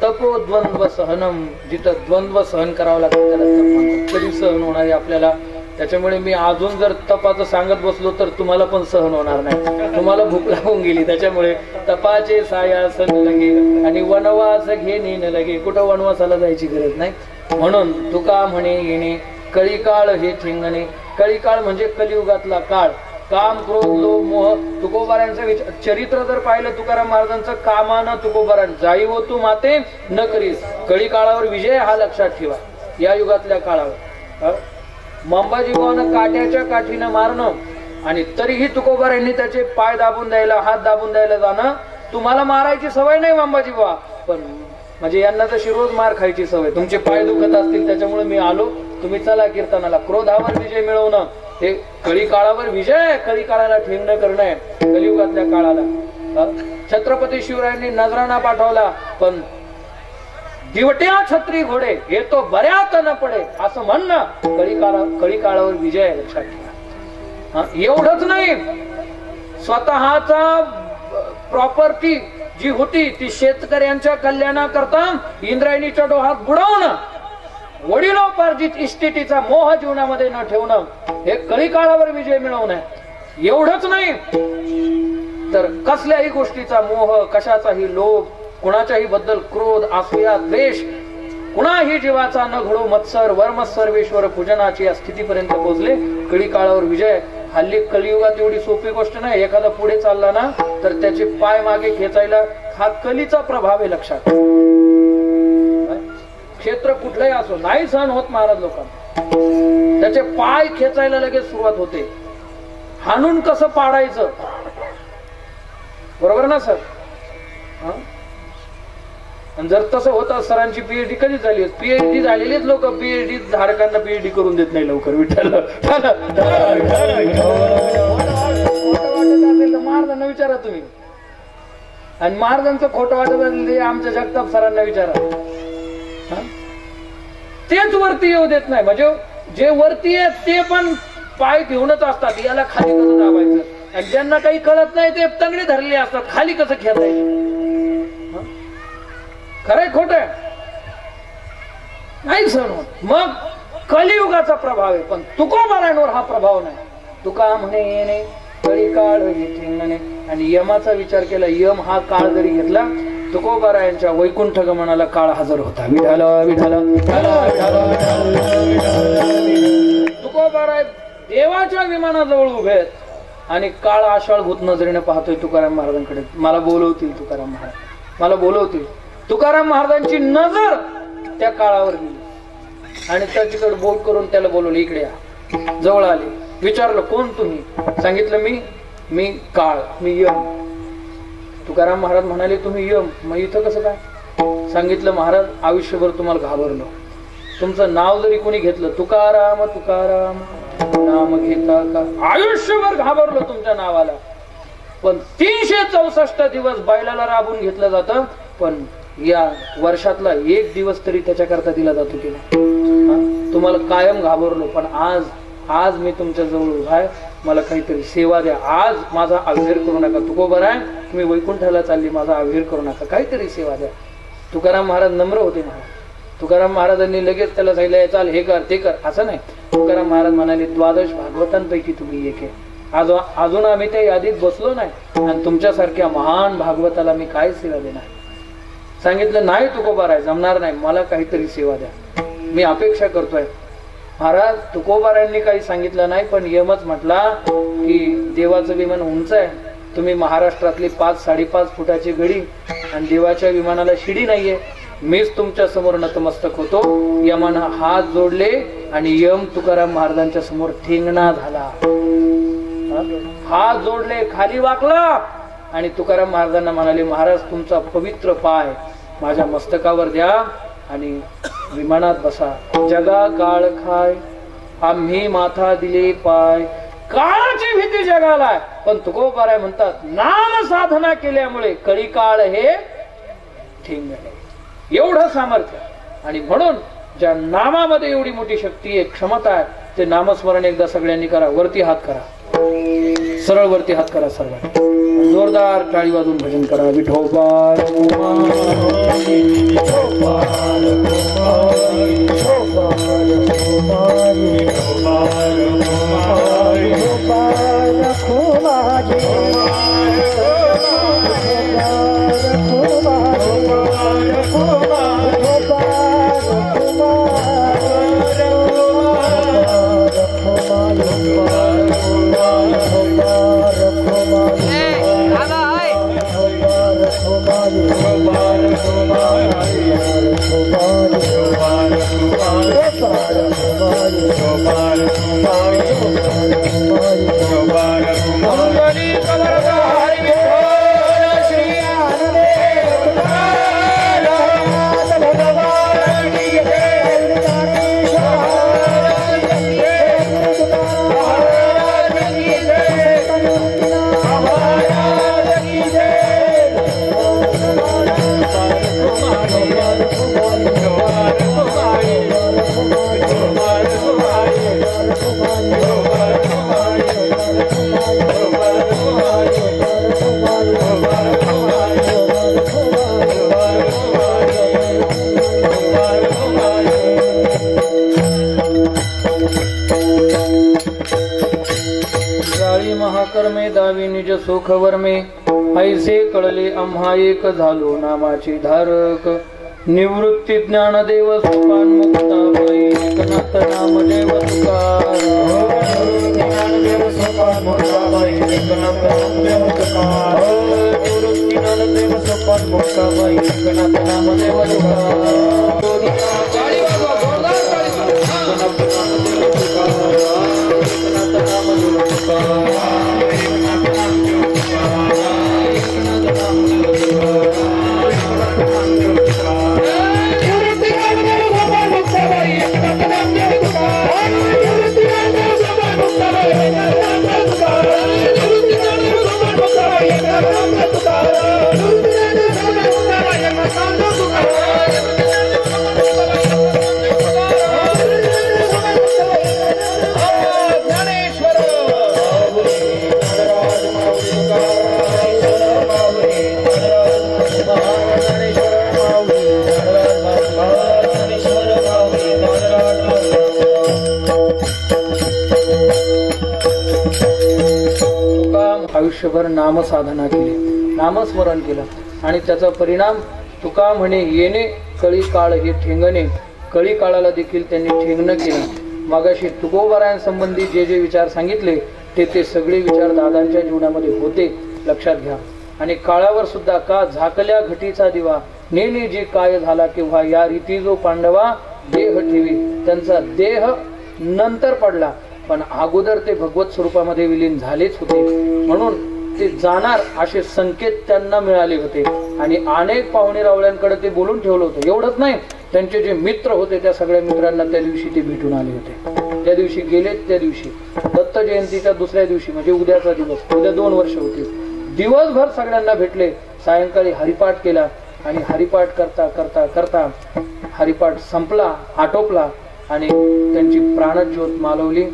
तपो द्वंद्व सहनम. जिथं द्वंद्व सहन करावं लागतं त्याला तप म्हणतात. कधी सहन होणार आहे आपल्याला. त्याच्यामुळे मी अजून जर तपाचं सांगत बसलो तर तुम्हाला पण सहन होणार नाही, तुम्हाला भूक लागून गेली. त्याच्यामुळे तपाचे सायास न लगे आणि वनवास घेणे न लगे. कुठं वनवासाला जायची गरज नाही. म्हणून तुका म्हणे येणे कळीकाळ हे ठेंगणे. कळीकाळ म्हणजे कलियुगातला काळ. काम क्रोध लोभ मोह. तुकोबारांचं चरित्र जर पाहिलं तुकाराम महाराजांचं, कामानं तुकोबारां जाई हो तू माते न करीस. कळी काळावर विजय हा लक्षात ठेवा. या युगातल्या काळावर अंबाजीबानं काट्याच्या काठीनं मारणं आणि तरीही तुकोबारांनी त्याचे पाय दाबून द्यायला, हात दाबून द्यायला जाणं. तुम्हाला मारायची सवय नाही अंबाजीबा, पण म्हणजे यांना तशी रोज मार खायची सवय. तुमचे पाय दुखत असतील त्याच्यामुळे मी आलो, तुम्ही चला कीर्तनाला. क्रोधावर विजय मिळवणं हे कळी काळावर विजय. कळी काळाला ठेंगणं करणं आहे कलियुगातल्या काळाला. छत्रपती शिवरायांनी नजराणा पाठवला, पण दिवट्या छत्री घोडे हे तो बऱ्यात न पडे असं म्हणणं कळी काळावर विजय लक्षात ठेवा. एवढंच नाही, स्वतःचा प्रॉपर्टी जी होती ती शेतकऱ्यांच्या कल्याणाकरता इंद्रायणीच्या डोहात बुडवणं, वडिलोपार्जित इस्टेटीचा मोह जीवनामध्ये न ठेवणं हे कळी काळावर विजय मिळवणं. एवढंच नाही तर कसल्याही गोष्टीचा मोह, कशाचाही लोभ, कुणाच्याही बद्दल क्रोध, असूया, द्वेष, कुणाही जीवाचा न घडो मत्सर, वर्म सर्वेश्वर पूजनाची या स्थितीपर्यंत पोहोचले. कळी काळावर विजय. हल्ली कलियुगात एवढी सोपी गोष्ट नाही. एखादा पुढे चालला ना तर त्याचे पाय मागे खेचायला हा कलीचा प्रभाव आहे लक्षात. क्षेत्र कुठलंही असो नाही सहन होत महाराज लोकांना. त्याचे पाय खेचायला लगेच सुरुवात होते. हाणून कसं पाडायचं, बरोबर ना सर? जर तसं होतं, सरांची पीएचडी कधी झाली? पीएचडी झालेलीच लोक पीएचडी धारकांना पीएचडी करून देत नाही लवकर. विठ्ठल महाराजांना विचारा तुम्ही. आणि महाराजांचं खोटं वाटत असेल ते आमच्या जगताप सरांना विचारा. तेच वरती येऊ देत नाही. म्हणजे जे वरती आहेत ते पण पाय ठेवूनच असतात, याला खाली कसं दाबायचं. आणि ज्यांना काही कळत नाही ते तंगडे धरले असतात, खाली कसं खेळायचं. खरंय खोटं नाही सण होत. मग कलियुगाचा प्रभाव आहे, पण तुकोबारांवर हा प्रभाव नाही. तुका म्हणे येणे कळी काळ येणे. आणि यमाचा विचार केला, यम हा काळ जरी घेतला, तुकोबारायांच्या वैकुंठ गमनाला काळ हजर होता. विठाल विठाल तुकोबाराय देवाच्या विमानाजवळ उभे आहेत आणि काळ आषाढभूत नजरेने पाहतोय तुकाराम महाराजांकडे. मला बोलवतील तुकाराम महाराज, मला बोलवतील. तुकाराम महाराजांची नजर त्या काळावर गेली आणि त्याच्याकडे बोट करून त्याला बोलवलं, इकडे या. जवळ आले, विचारलं कोण तुम्ही. सांगितलं मी काळ, मी यम. तुकाराम महाराज म्हणाले तुम्ही यम, मग इथं कसं काय. सांगितलं महाराज आयुष्यभर तुम्हाला घाबरलो, तुमचं नाव जरी कोणी घेतलं तुकाराम तुकाराम नाम घेता का, आयुष्यभर घाबरलो तुमच्या नावाला. पण 364 दिवस बैलाला राबून घेतलं जातं, पण या वर्षातला एक दिवस तरी त्याच्याकरता दिला जातो की नाही. तुम्हाला कायम घाबरलो, पण आज मी तुमच्या जवळ उभा आहे, मला काहीतरी सेवा द्या. आज माझा अवहेर करू नका. तुकोबाराय तुम्ही वैकुंठाला चालली, माझा अवहेर करू नका, काहीतरी सेवा द्या. तुकाराम महाराज नम्र होते. महाराज तुकाराम महाराजांनी लगेच त्याला सांगितलं चाल हे कर ते कर, असं नाही. तुकाराम महाराज म्हणाले 12 भागवतांपैकी तुम्ही एक आहे. अजून आम्ही त्या यादीत बसलो नाही आणि तुमच्यासारख्या महान भागवताला मी काय सेवा देणार. सांगितलं नाही तुकोबाराय जमणार नाही, मला काहीतरी सेवा द्या, मी अपेक्षा करतोय. महाराज तुकोबारायांनी काही सांगितलं नाही, पण यमच म्हटला की देवाचं विमान उंच आहे, तुम्ही महाराष्ट्रातली 5-5.5 फुटाची गडी आणि देवाच्या विमानाला शिडी नाहीये, मीच तुमच्या समोर नतमस्तक होतो. यमानं हात जोडले आणि यम तुकाराम महाराजांच्या समोर ठेंगणा झाला. हात जोडले, खाली वाकला आणि तुकाराम महाराजांना म्हणाले महाराज तुमचा पवित्र पाय माझ्या मस्तकावर द्या आणि विमानात बसा. जगा काळ खाय आम्ही माथा दिले पाय. काळाची भीती जगाला, पण तुकोबाराय म्हणतात नाम साधना केल्यामुळे कळी काळ हे ठेंगणे. एवढं सामर्थ्य. आणि म्हणून ज्या नामामध्ये एवढी मोठी शक्ती आहे, क्षमता आहे, ते नामस्मरण एकदा सगळ्यांनी करा. वरती हात करा, सरळ वरती हात करा सर्व. जोरदार टाळी वाजून भजन करा. विठोबा महाकर्मे दावी निज सुखवर मे ऐसे कळले आम्हा एक झालो नामाची धारक. निवृत्ती ज्ञानदेव सोपान मुक्ताबाई एकनाथ नामदेव तुकार. ज्ञानदेव सोपान मुक्ताबाई एकनाथ नामदेव तुकार. निवृत्ती ज्ञानदेव सोपान मुक्ताबाई एकनाथ नामदेव तुकार. तुकाराम आयुष्यभर नामसाधना केली, नामस्मरण केलं आणि त्याचा परिणाम तुका म्हणे येणे कळी काळ हे ठेंगणे, कळी काळाला देखील त्यांनी ठेंगणं केलं. मागाशी तुकोबारायांसंबंधी जे जे विचार सांगितले ते सगळे विचार दादांच्या जीवनामध्ये होते, लक्षात घ्या. आणि काळावर सुद्धा का झाकल्या घटीचा दिवा नेने जे काय झाला किंवा या रीती जो पांडवा देह ठेवी, त्यांचा देह नंतर पडला पण अगोदर ते भगवत स्वरूपामध्ये विलीन झालेच होते, म्हणून ते जाणार असे संकेत त्यांना मिळाले होते. आणि अनेक पाहुणे रावळ्यांकडे ते बोलून ठेवलं होतं. एवढंच नाही, त्यांचे जे मित्र होते त्या सगळ्या मित्रांना त्या दिवशी ते भेटून आले होते. त्या दिवशी गेलेत, त्या दिवशी दत्त जयंतीच्या दुसऱ्या दिवशी म्हणजे उद्याचा दिवस, उद्या 2 वर्ष होती. दिवसभर सगळ्यांना भेटले, सायंकाळी हरिपाठ केला आणि हरिपाठ करता करता करता हरिपाठ संपला, आटोपला आणि त्यांची प्राणज्योत मालवली.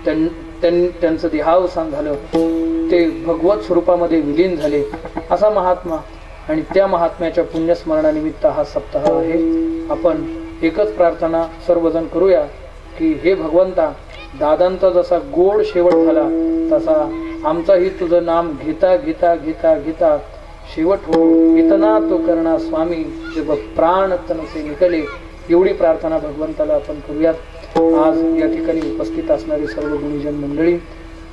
त्यांचं देहावसान झालं, ते भगवत स्वरूपामध्ये विलीन झाले. असा महात्मा आणि त्या महात्म्याच्या पुण्यस्मरणानिमित्त हा सप्ताह आहे. आपण एकच प्रार्थना सर्वजण करूया की हे भगवंता, दादांचा जसा गोड शेवट झाला तसा आमचाही तुझं नाम घेता घेता घेता घेता शेवट हो. इतना तो करना स्वामी जब प्राण तनसे निकले, एवढी प्रार्थना भगवंताला आपण करूयात. आज या ठिकाणी उपस्थित असणारी सर्व गुणीजन मंडळी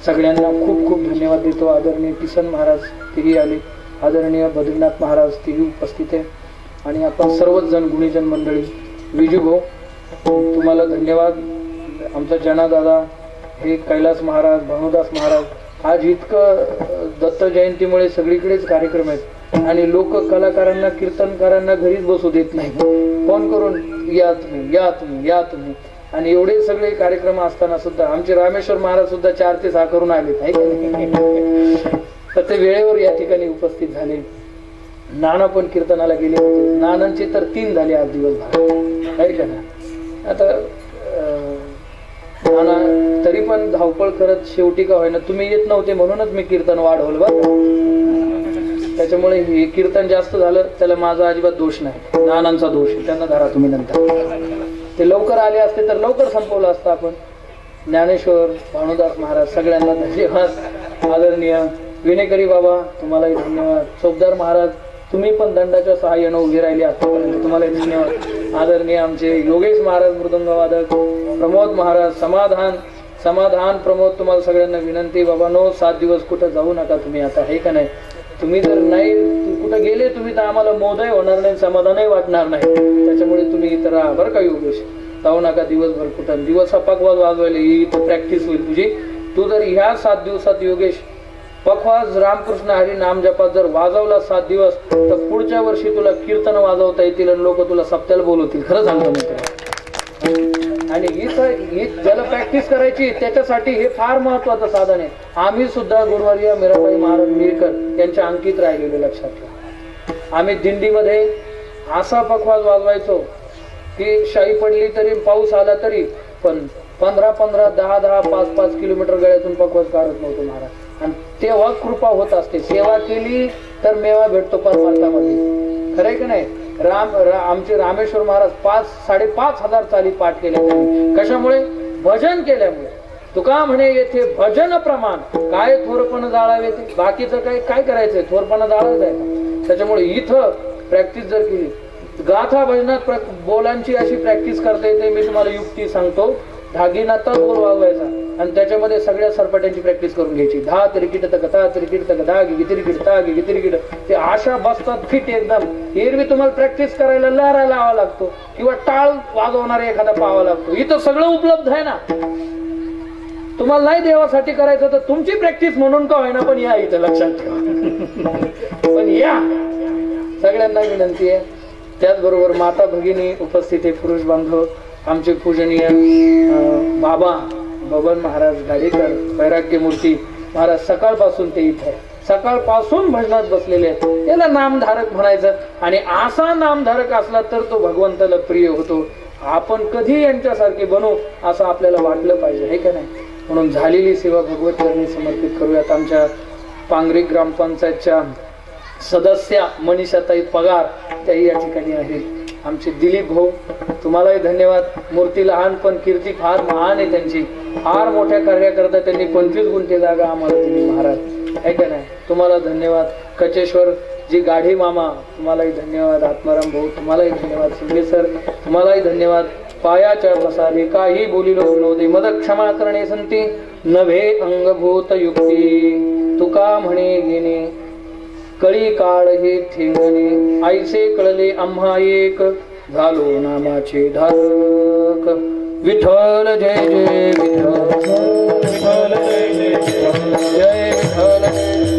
सगळ्यांना खूप खूप धन्यवाद देतो. आदरणीय किसन महाराज तेही आले, आदरणीय बद्रीनाथ महाराज तेही उपस्थित आहे आणि आपण सर्वच जण गुणीजन मंडळी. विजू भाऊ तुम्हाला धन्यवाद. आमचा जनादादा, हे कैलास महाराज, भानुदास महाराज, आज इतकं दत्त जयंतीमुळे सगळीकडेच कार्यक्रम आहेत आणि लोक कलाकारांना, कीर्तनकारांना घरीच बसू देत नाही, फोन करून या तुम्ही, या तुम्ही, या तुम्ही. आणि एवढे सगळे कार्यक्रम असताना सुद्धा आमचे रामेश्वर महाराज सुद्धा 4 ते 6 करून आले तर ते वेळेवर या ठिकाणी उपस्थित झाले. नाना पण कीर्तनाला गेले होते, नानांचे तर 3 झाले आज दिवसभर, आहे का ना. आता नाना तरी पण धावपळ करत शेवटी का होईना, तुम्ही येत नव्हते म्हणूनच मी कीर्तन वाढवलं बरं. त्याच्यामुळे हे कीर्तन जास्त झालं, त्याला माझा अजिबात दोष नाही, नानांचा दोष आहे, त्यांना धरा तुम्ही नंतर. ते लवकर आले असते तर लवकर संपवलं असतं आपण. ज्ञानेश्वर, भानुदास महाराज सगळ्यांना धन्यवाद. आदरणीय विनेकरी बाबा तुम्हालाही धन्यवाद. चौकदार महाराज तुम्ही पण दंडाच्या सहाय्यानं उभे राहिले आतापर्यंत, तुम्हालाही धन्यवाद. आदरणीय आमचे योगेश महाराज मृदंग वादक, प्रमोद महाराज समाधान, समाधान प्रमोद, तुम्हाला सगळ्यांना विनंती बाबा नो 7 दिवस कुठं जाऊ नका तुम्ही आता, आहे का नाही. तुम्ही जर नाही कुठं गेले तुम्ही तर आम्हाला मोदय होणार नाही, समाधानही वाटणार नाही. त्याच्यामुळे तुम्ही इथं राहा बरं का योगेश, जाऊ नका दिवसभर कुठं. दिवसा पकवाज वाजवायला इथं प्रॅक्टिस होईल तुझी. तू जर ह्या 7 दिवसात योगेश पखवाज रामकृष्ण हरी नाम जपात जर वाजवला 7 दिवस तर पुढच्या वर्षी तुला कीर्तन वाजवता येतील आणि लोक तुला सप्त्याला बोलवतील. खरं सांगतो मी तुला. आणि ज्याला प्रॅक्टिस करायची त्याच्यासाठी हे फार महत्वाचं साधन आहे. आम्ही सुद्धा गुरुवर्य मीराबाई महाराज मिरकर यांच्या अंकित राहिलेले, लक्षात ठेवा. आम्ही दिंडीमध्ये असा पखवाज वाजवायचो की शाई पडली तरी, पाऊस आला तरी, पण 15-15, 10-10, 5-5 किलोमीटर गळ्यातून पखवाज काढत नव्हतो महाराज. आणि तेव्हा कृपा होत असते. सेवा केली तर मेवा भेटतो परमार्थामध्ये, खरंय की नाही. आमचे रामेश्वर महाराज 5,500 चाली पाठ केल्या त्यांनी. कशामुळे? भजन केल्यामुळे. तुका म्हणे येथे भजन प्रमाण, काय थोरपण जाळावे ते, बाकीचं काय करायचंय, थोरपणा जाळायचं आहे. त्याच्यामुळे इथं प्रॅक्टिस जर केली, गाथा भजनात बोलांची अशी प्रॅक्टिस करता येते. मी तुम्हाला युक्ती सांगतो, धागिनातच बोल वाजवायचा आणि त्याच्यामध्ये सगळ्या सरपट्यांची प्रॅक्टिस करून घ्यायची. धा तिरकिट तकथा तिरकिट तकधा गितिरकिट ता गितिरकिट, ते आशा बसतात फिट एकदम. एरवी तुम्हाला प्रॅक्टिस करायला लहरा लावा लागतो किंवा टाळ वाजवणारा एखादा पाहावा लागतो. इथं सगळं उपलब्ध आहे ना. तुम्हाला नाही देवासाठी करायचं तर तुमची प्रॅक्टिस म्हणून का होईना पण या इथं, लक्षात ठेवा. पण या सगळ्यांना विनंती आहे. त्याचबरोबर माता भगिनी उपस्थित आहे, पुरुष बांधव, आमचे पूजनीय बाबा बबन महाराज गाडेकर, वैराग्यमूर्ती महाराज सकाळपासून ते इथे, सकाळपासून भजनात बसलेले आहेत. याला नामधारक म्हणायचं. आणि असा नामधारक असला तर तो भगवंताला प्रिय होतो. आपण कधी यांच्यासारखे बनू असं आपल्याला वाटलं पाहिजे, हे का नाही. म्हणून झालेली सेवा भगवत चरणी समर्पित करूयात. आमच्या पांगरी ग्रामपंचायतच्या सदस्या मनीषाताई पगार त्याही या ठिकाणी आहेत. आमचे दिलीप भाऊ तुम्हालाही धन्यवाद. मूर्ती लहान पण कीर्ती फार महान आहे त्यांची. फार मोठ्या कार्याकरता त्यांनी 25 गुंठे जागा आम्हाला दिली महाराज. आहे का नाही? तुम्हाला धन्यवाद कचेश्वर जी गाढी मामा, तुम्हालाही धन्यवाद. आत्माराम भाऊ तुम्हालाही धन्यवाद. शिंदे सर तुम्हालाही धन्यवाद. पायाच्या प्रसादे काही बोलिलो विनोदे मद क्षमा करणे संती नभे अंगभूत युक्ती तुका म्हणे गेणे कळी काळ हे ठेवणे आईसे कळले आम्हा एक झालो नामाचे धारक. विठ्ठल जय जय विठ्ठल, विठ्ठल जय जय विठ्ठल, जय विठ्ठल जय